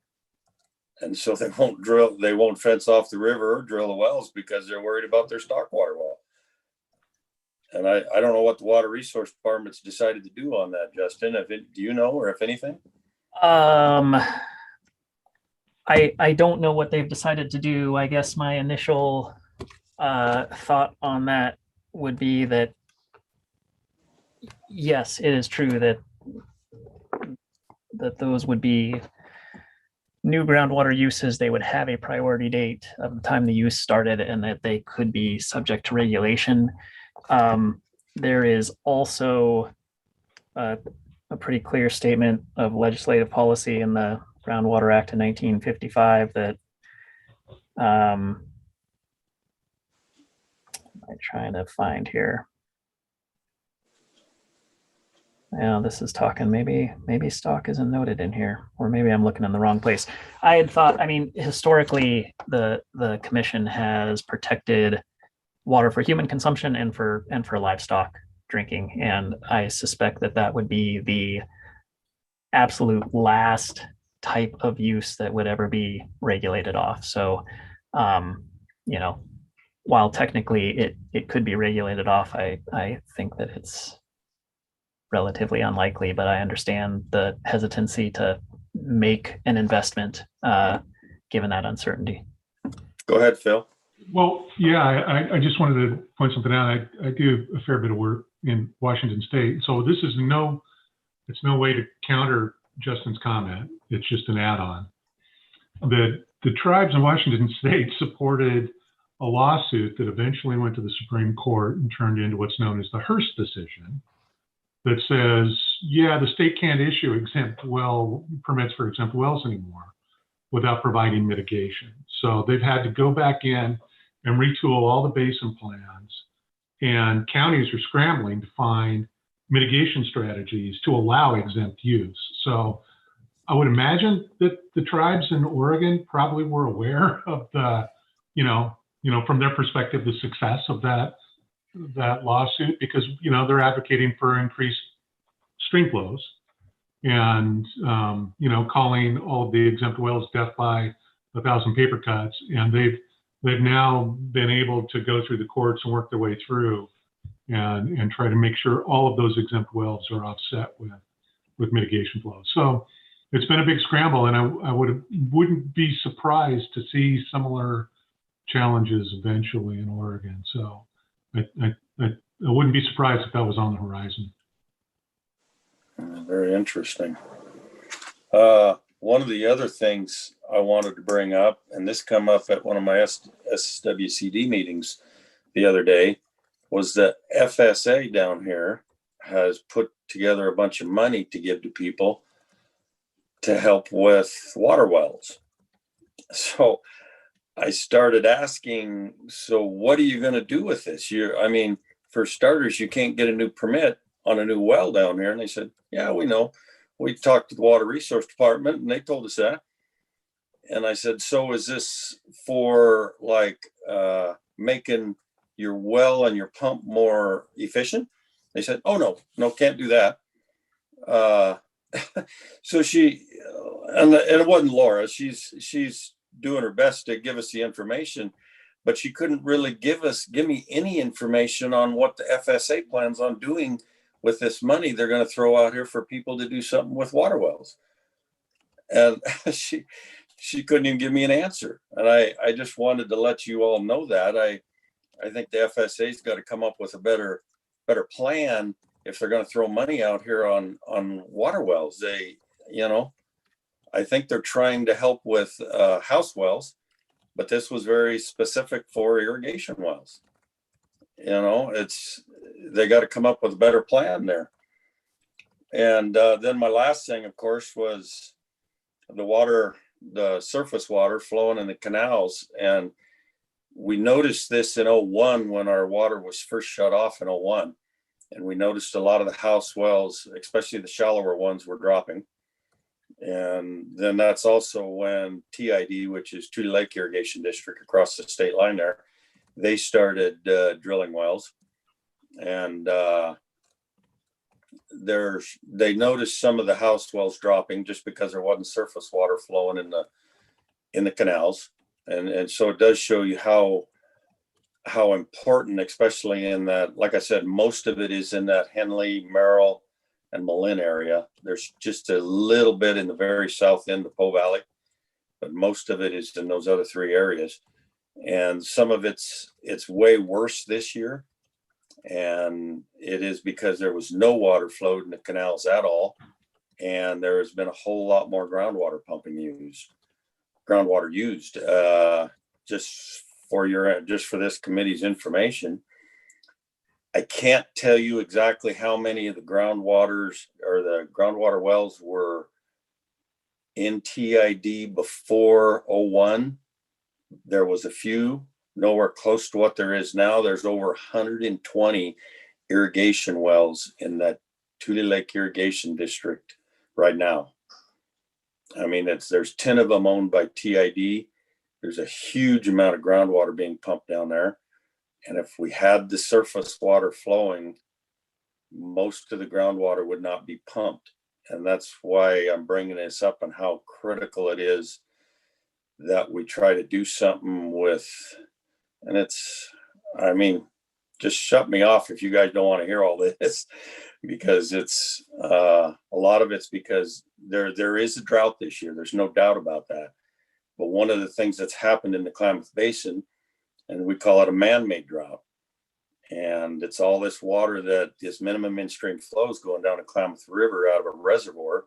And so they won't fence off the river or drill the wells because they're worried about their stock water well. And I don't know what the Water Resource Department's decided to do on that, Justin. Do you know, or if anything? I don't know what they've decided to do. I guess my initial thought on that would be that, yes, it is true that that those would be new groundwater uses. They would have a priority date of the time the use started, and that they could be subject to regulation. There is also a pretty clear statement of legislative policy in the Groundwater Act of 1955 that I'm trying to find here. Now this is talking, maybe stock isn't noted in here, or maybe I'm looking in the wrong place. I had thought, I mean, historically, the commission has protected water for human consumption and for livestock drinking. And I suspect that that would be the absolute last type of use that would ever be regulated off. So, you know, while technically it could be regulated off, I think that it's relatively unlikely, but I understand the hesitancy to make an investment given that uncertainty. Go ahead, Phil. Well, yeah, I just wanted to point something out. I do a fair bit of work in Washington State. So this is it's no way to counter Justin's comment. It's just an add-on. The tribes in Washington State supported a lawsuit that eventually went to the Supreme Court and turned into what's known as the Hearst decision, that says, yeah, the state can't issue exempt well permits for exempt wells anymore without providing mitigation. So they've had to go back in and retool all the basin plans, and counties are scrambling to find mitigation strategies to allow exempt use. So I would imagine that the tribes in Oregon probably were aware of the, you know, from their perspective, the success of that lawsuit, because, you know, they're advocating for increased stream flows and, you know, calling all of the exempt wells death by 1,000 paper cuts. And they've now been able to go through the courts and work their way through and try to make sure all of those exempt wells are offset with mitigation flows. So it's been a big scramble, and I wouldn't be surprised to see similar challenges eventually in Oregon. So I wouldn't be surprised if that was on the horizon. Very interesting. One of the other things I wanted to bring up, and this come up at one of my SWCD meetings the other day, was that FSA down here has put together a bunch of money to give to people to help with water wells. So I started asking, so what are you going to do with this? I mean, for starters, you can't get a new permit on a new well down here. And they said, yeah, we know. We talked to the Water Resource Department and they told us that. And I said, so is this for like making your well and your pump more efficient? They said, oh, no, can't do that. So she, and it wasn't Laura, she's doing her best to give us the information, but she couldn't really give me any information on what the FSA plans on doing with this money they're going to throw out here for people to do something with water wells. And she couldn't even give me an answer. And I just wanted to let you all know that. I think the FSA's got to come up with a better plan if they're going to throw money out here on water wells. They, you know, I think they're trying to help with house wells, but this was very specific for irrigation wells. You know, they got to come up with a better plan there. And then my last thing, of course, was the surface water flowing in the canals. And we noticed this in 01 when our water was first shut off in 01. And we noticed a lot of the house wells, especially the shallower ones, were dropping. And then that's also when TID, which is Tweedy Lake Irrigation District across the state line there, they started drilling wells. And they noticed some of the house wells dropping just because there wasn't surface water flowing in the canals. And so it does show you how important, especially in that, like I said, most of it is in that Henley, Merrill, and Malin area. There's just a little bit in the very south end of Po Valley, but most of it is in those other three areas. And some of it's way worse this year. And it is because there was no water flowed in the canals at all. and there has been a whole lot more groundwater used. Just for this committee's information, I can't tell you exactly how many of the groundwater wells were in TID before '01. There was a few, nowhere close to what there is now. There's over 120 irrigation wells in that Tule Lake Irrigation District right now. I mean, there's 10 of them owned by TID. There's a huge amount of groundwater being pumped down there. And if we had the surface water flowing, most of the groundwater would not be pumped. And that's why I'm bringing this up and how critical it is that we try to do something with, and I mean, just shut me off if you guys don't want to hear all this, because it's a lot of it's because there is a drought this year. There's no doubt about that. But one of the things that's happened in the Klamath Basin, and we call it a man-made drought, and it's all this water this minimum in-stream flows going down the Klamath River out of a reservoir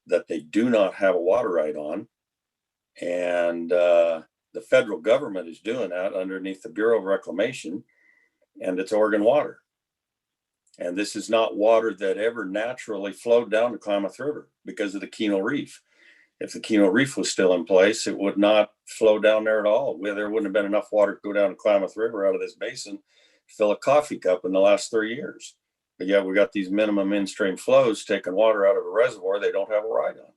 that they do not have a water right on. And the federal government is doing that underneath the Bureau of Reclamation, and it's Oregon water. And this is not water that ever naturally flowed down the Klamath River because of the Keno Reef. If the Keno Reef was still in place, it would not flow down there at all. There wouldn't have been enough water to go down the Klamath River out of this basin to fill a coffee cup in the last 3 years. But yeah, we got these minimum in-stream flows taking water out of a reservoir they don't have a right on.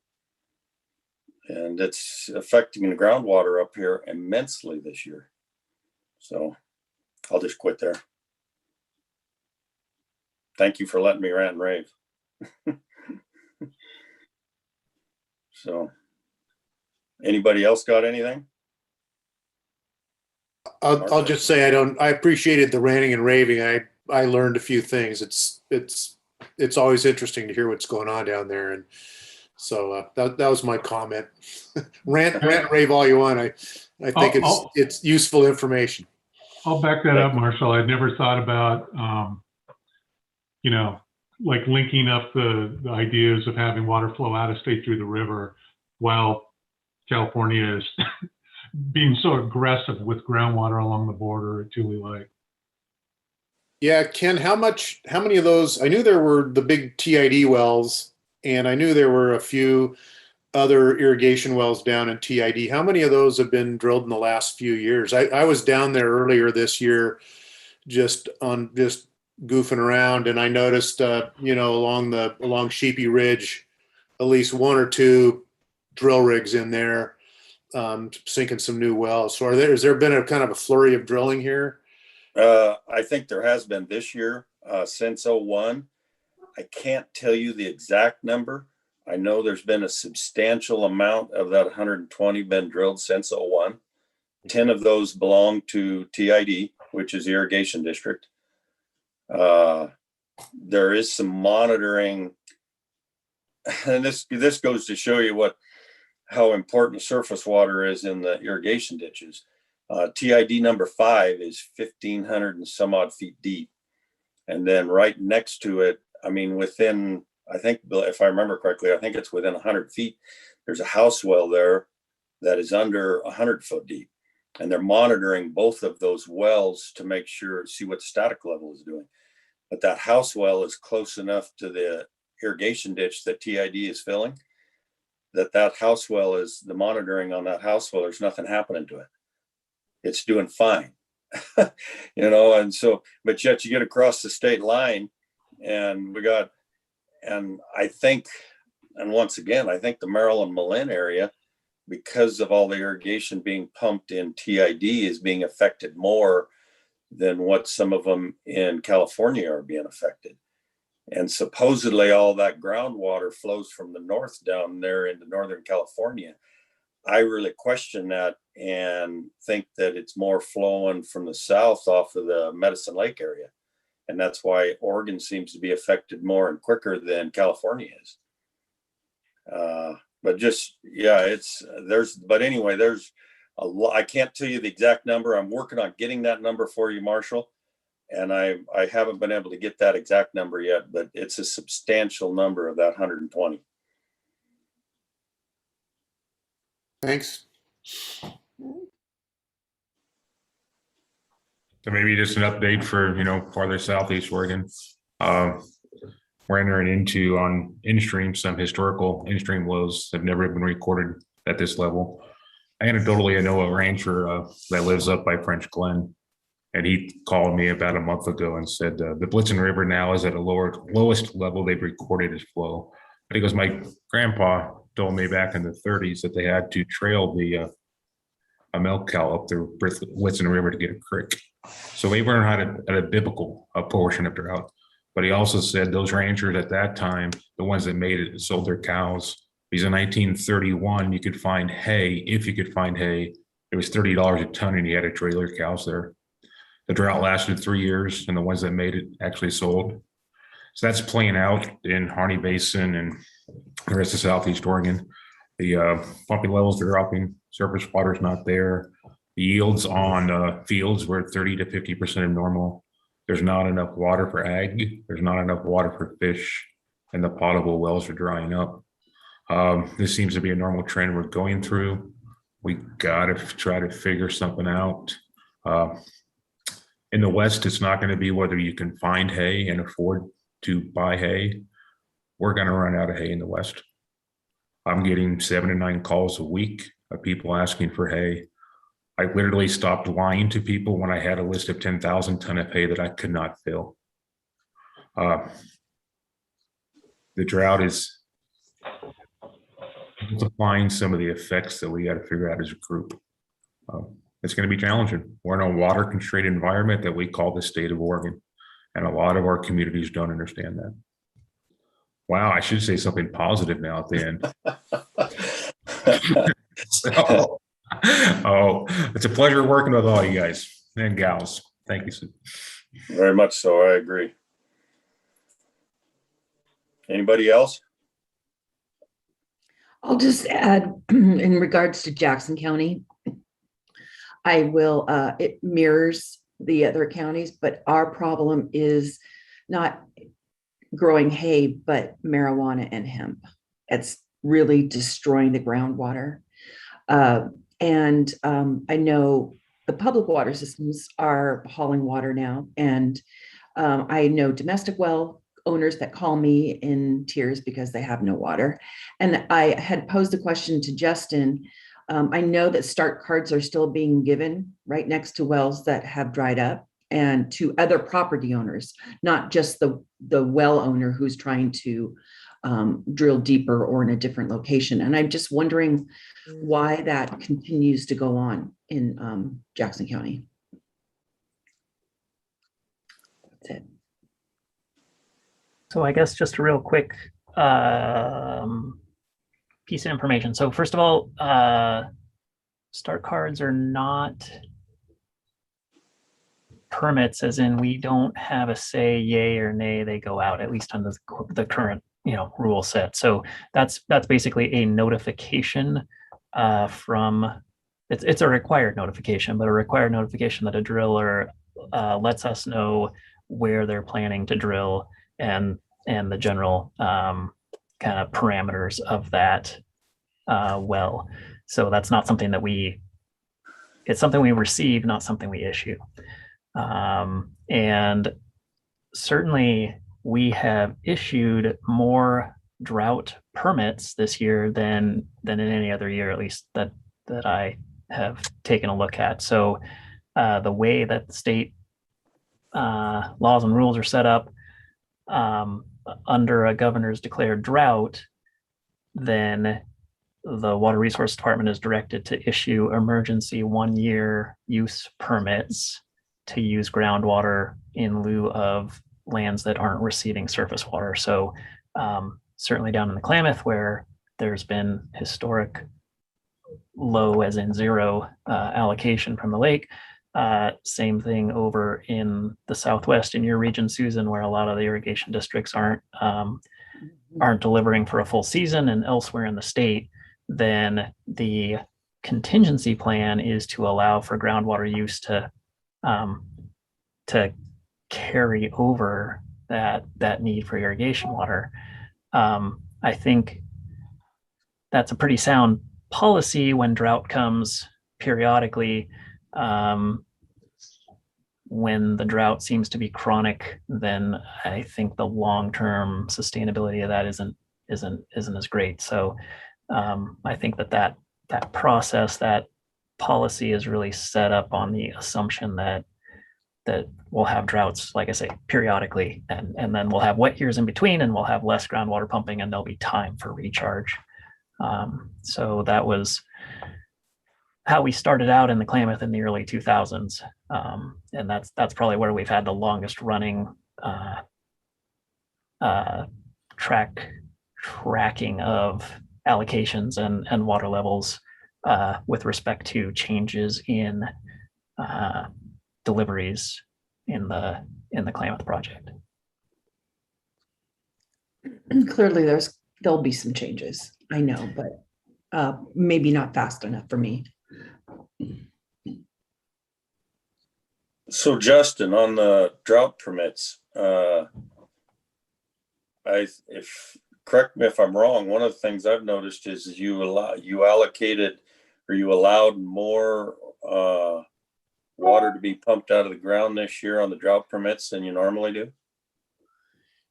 And it's affecting the groundwater up here immensely this year. So I'll just quit there. Thank you for letting me rant and rave. So anybody else got anything? I'll just say I appreciated the ranting and raving. I learned a few things. It's always interesting to hear what's going on down there. And so that was my comment. Rant and rave all you want. I think it's useful information. I'll back that up, Marshall. I'd never thought about, like linking up the ideas of having water flow out of state through the river while California is being so aggressive with groundwater along the border at Tule Lake. Yeah, Ken, how many of those? I knew there were the big TID wells, and I knew there were a few other irrigation wells down in TID. How many of those have been drilled in the last few years? I was down there earlier this year, just goofing around, and I noticed, along Sheepy Ridge, at least one or two drill rigs in there, sinking some new wells. So has there been a kind of a flurry of drilling here? I think there has been this year, since '01. I can't tell you the exact number. I know there's been a substantial amount of that 120 been drilled since '01. 10 of those belong to TID, which is the irrigation district. There is some monitoring, and this goes to show you how important surface water is in the irrigation ditches. TID number 5 is 1,500 and some odd feet deep. And then right next to it, I mean, within, I think, if I remember correctly, I think it's within 100 feet, there's a house well there that is under 100 foot deep. And they're monitoring both of those wells to see what the static level is doing. But that house well is close enough to the irrigation ditch that TID is filling, that house well is the monitoring on that house well, there's nothing happening to it. It's doing fine, and so, but yet you get across the state line and I think the Maryland-Malin area, because of all the irrigation being pumped in TID, is being affected more than what some of them in California are being affected. And supposedly all that groundwater flows from the north down there into Northern California. I really question that and think that it's more flowing from the south off of the Medicine Lake area. And that's why Oregon seems to be affected more and quicker than California is. But there's a lot. I can't tell you the exact number. I'm working on getting that number for you, Marshall. And I haven't been able to get that exact number yet, but it's a substantial number of that 120. Thanks. So maybe just an update for, farther southeast Oregon. We're entering into on in-stream, some historical in-stream lows have never been recorded at this level. Anecdotally, I know a rancher that lives up by French Glen, and he called me about a month ago and said the Blitzen River now is at a lowest level they've recorded as flow. But he goes, my grandpa told me back in the 30s that they had to trail a milk cow up the Blitzen River to get a creek. So we weren't at a biblical portion of drought. But he also said those ranchers at that time, the ones that made it, sold their cows. Because in 1931, you could find hay. If you could find hay, it was $30 a ton, and you had to trailer cows there. The drought lasted 3 years, and the ones that made it actually sold. So that's playing out in Harney Basin and the rest of Southeast Oregon. The pumping levels are dropping. Surface water's not there. The yields on fields were 30 to 50% of normal. There's not enough water for ag. There's not enough water for fish, and the potable wells are drying up. This seems to be a normal trend we're going through. We got to try to figure something out. In the West, it's not going to be whether you can find hay and afford to buy hay. We're going to run out of hay in the West. I'm getting 7 to 9 calls a week of people asking for hay. I literally stopped lying to people when I had a list of 10,000 ton of hay that I could not fill. The drought is multiplying some of the effects that we got to figure out as a group. It's going to be challenging. We're in a water constrained environment that we call the state of Oregon, and a lot of our communities don't understand that. Wow, I should say something positive now at the end. It's a pleasure working with all you guys and gals. Thank you, Sue. Very much so. I agree. Anybody else? I'll just add in regards to Jackson County, it mirrors the other counties, but our problem is not growing hay, but marijuana and hemp. It's really destroying the groundwater. I know the public water systems are hauling water now. And I know domestic well owners that call me in tears because they have no water. And I had posed the question to Justin. I know that start cards are still being given right next to wells that have dried up, and to other property owners, not just the well owner who's trying to drill deeper or in a different location. And I'm just wondering why that continues to go on in Jackson County. That's it. So I guess just a real quick piece of information. So first of all, start cards are not permits, as in we don't have a say yay or nay, they go out, at least under the current rule set. So that's basically a notification from, it's a required notification, but a required notification that a driller lets us know where they're planning to drill and the general kind of parameters of that well. So that's not something that it's something we receive, not something we issue. And certainly we have issued more drought permits this year than in any other year, at least that I have taken a look at. So the way that the state laws and rules are set up, under a governor's declared drought, then the Water Resource Department is directed to issue emergency 1-year use permits to use groundwater in lieu of lands that aren't receiving surface water. So certainly down in the Klamath, where there's been historic low, as in zero, allocation from the lake. Same thing over in the Southwest in your region, Susan, where a lot of the irrigation districts aren't delivering for a full season, and elsewhere in the state, then the contingency plan is to allow for groundwater use to carry over that need for irrigation water. I think that's a pretty sound policy when drought comes periodically. When the drought seems to be chronic, then I think the long-term sustainability of that isn't as great. So I think that process, that policy is really set up on the assumption that we'll have droughts, like I say, periodically, and then we'll have wet years in between, and we'll have less groundwater pumping, and there'll be time for recharge. So that was how we started out in the Klamath in the early 2000s. And that's probably where we've had the longest running tracking of allocations and water levels with respect to changes in deliveries in the Klamath project. Clearly there'll be some changes, I know, but maybe not fast enough for me. So Justin, on the drought permits, correct me if I'm wrong, one of the things I've noticed is you allocated, or you allowed more water to be pumped out of the ground this year on the drought permits than you normally do?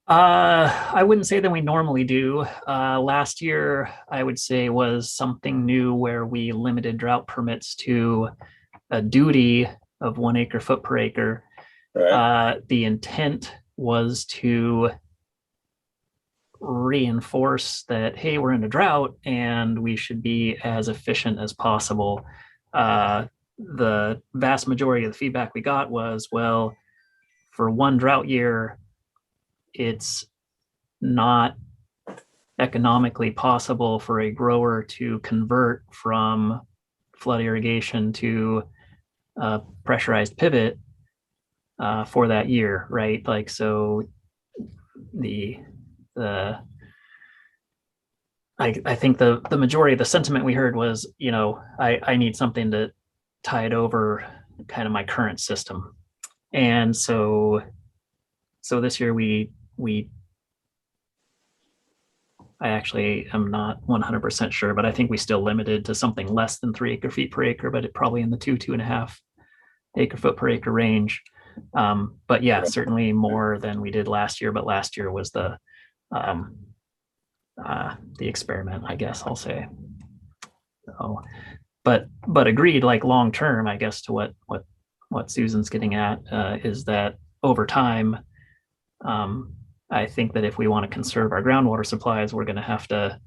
I wouldn't say that we normally do. Last year, I would say, was something new where we limited drought permits to a duty of 1 acre foot per acre. Right. The intent was to reinforce that, hey, we're in a drought and we should be as efficient as possible. The vast majority of the feedback we got was, well, for one drought year, it's not economically possible for a grower to convert from flood irrigation to a pressurized pivot for that year, right? Like, so I think the majority of the sentiment we heard was, you know, I need something to tide over kind of my current system. And so this year I actually am not 100% sure, but I think we still limited to something less than 3 acre feet per acre, but it probably in the 2.5 acre foot per acre range. But yeah, certainly more than we did last year, but last year was the experiment, I guess I'll say. So, but agreed, like long term, I guess, to what Susan's getting at is that over time, I think that if we want to conserve our groundwater supplies, we're going to have to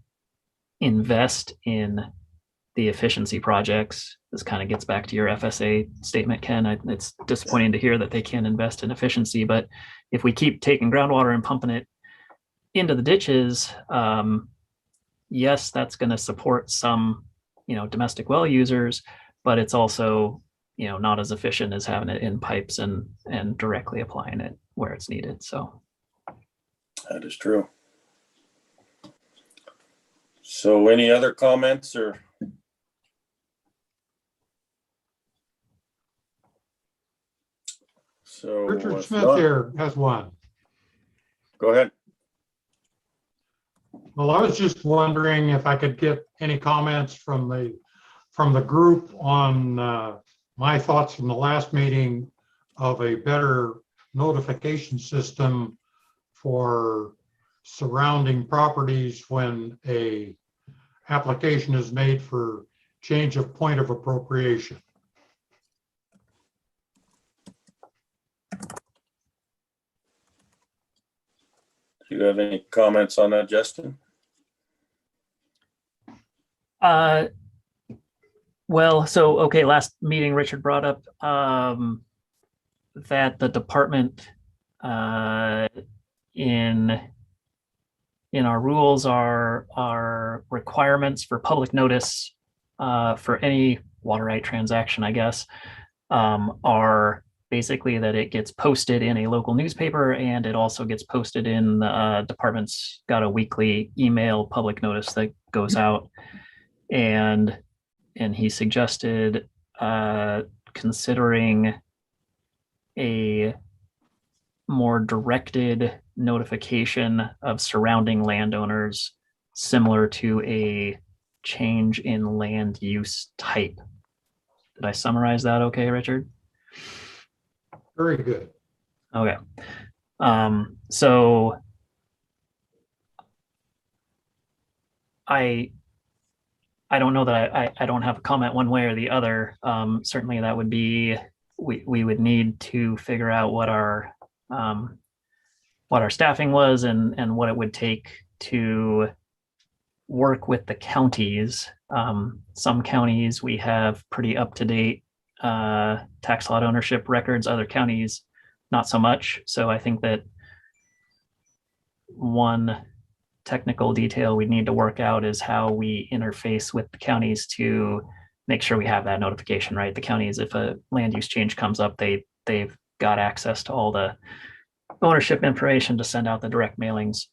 invest in the efficiency projects. This kind of gets back to your FSA statement, Ken. It's disappointing to hear that they can't invest in efficiency, but if we keep taking groundwater and pumping it into the ditches, yes, that's going to support some, domestic well users, but it's also, not as efficient as having it in pipes and directly applying it where it's needed. So that is true. So any other comments or? So Richard Smith here has one. Go ahead. Well, I was just wondering if I could get any comments from the group on my thoughts from the last meeting of a better notification system for surrounding properties when a application is made for change of point of appropriation. Do you have any comments on that, Justin? Well, so, okay, last meeting, Richard brought up that the department in our rules are requirements for public notice for any water right transaction, I guess, are basically that it gets posted in a local newspaper, and it also gets posted in the department's got a weekly email public notice that goes out. And he suggested considering a more directed notification of surrounding landowners, similar to a change in land use type. Did I summarize that okay, Richard? Very good. Okay. So I don't know that I don't have a comment one way or the other. Certainly that would be, we would need to figure out what our staffing was and what it would take to work with the counties. Some counties, we have pretty up-to-date tax lot ownership records, other counties, not so much. So I think that one technical detail we need to work out is how we interface with the counties to make sure we have that notification, right? The counties, if a land use change comes up, they've got access to all the ownership information to send out the direct mailings.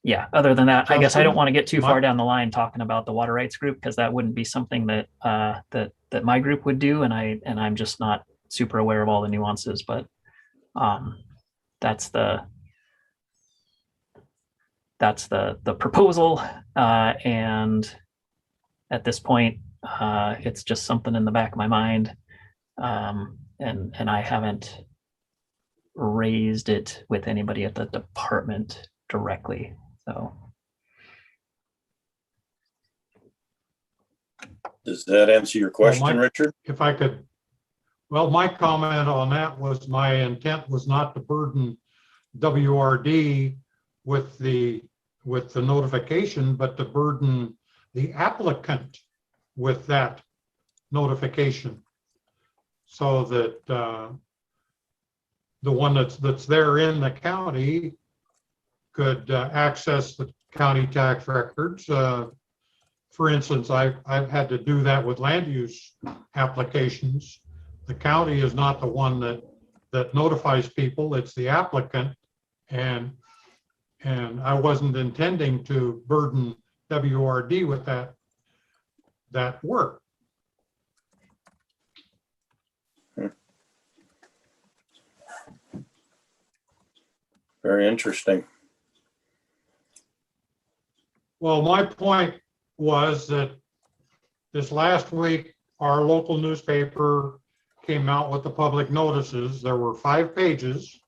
Yeah, other than that, I guess I don't want to get too far down the line talking about the water rights group, because that wouldn't be something that that my group would do, and I'm just not super aware of all the nuances, but that's the proposal, and at this point it's just something in the back of my mind, and I haven't raised it with anybody at the department directly. So does that answer your question, Richard? If I could, well, my comment on that was my intent was not to burden WRD with the notification, but to burden the applicant with that notification, so that the one that's there in the county could access the county tax records. For instance, I've had to do that with land use applications. The county is not the one that notifies people, it's the applicant. And I wasn't intending to burden WRD with that work. Very interesting. Well, my point was that this last week, our local newspaper came out with the public notices. There were 5 pages,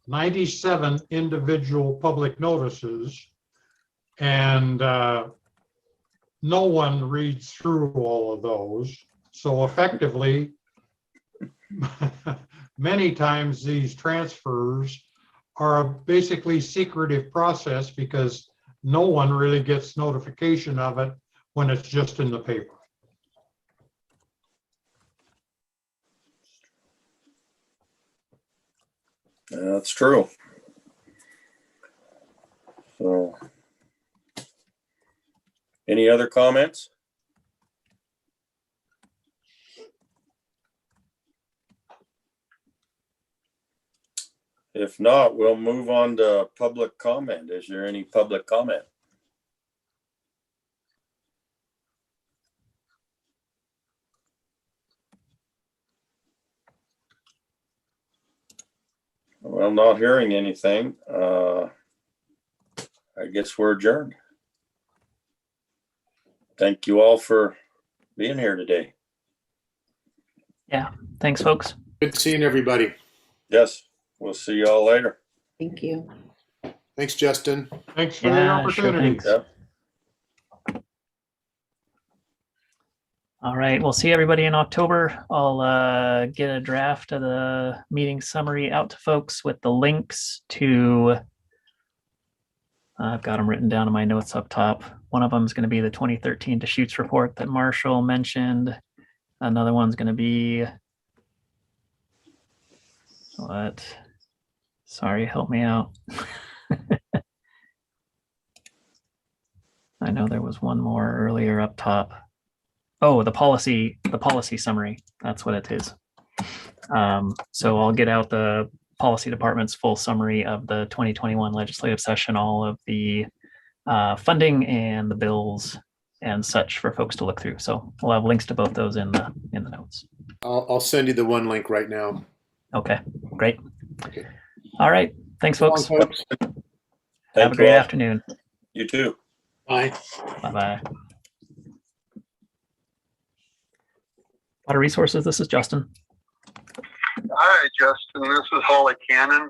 97 individual public notices, and no one reads through all of those. So effectively, many times these transfers are a basically secretive process, because no one really gets notification of it when it's just in the paper. That's true. So, any other comments? If not, we'll move on to public comment. Is there any public comment? Well, not hearing anything. I guess we're adjourned. Thank you all for being here today. yeah, thanks, folks. Good seeing everybody. Yes, we'll see you all later. Thank you. Thanks, Justin. Thanks for the Yeah, sure, opportunity. thanks. Yep. All right, we'll see everybody in October. I'll get a draft of the meeting summary out to folks with the links to, I've got them written down in my notes up top. One of them is going to be the 2013 Deschutes report that Marshall mentioned. Another one's going to be, what? Sorry, help me out. I know there was one more earlier up top. Oh, the policy summary. That's what it is. So I'll get out the policy department's full summary of the 2021 legislative session, all of the funding and the bills and such for folks to look through. So we'll have links to both those in the notes. I'll send you the one link right now. Okay, great. All right. Thanks, folks. Thank Have a you great all. afternoon. You too. Bye. Bye-bye. Water Resources, this is Justin. Hi, Justin. This is Holly Cannon.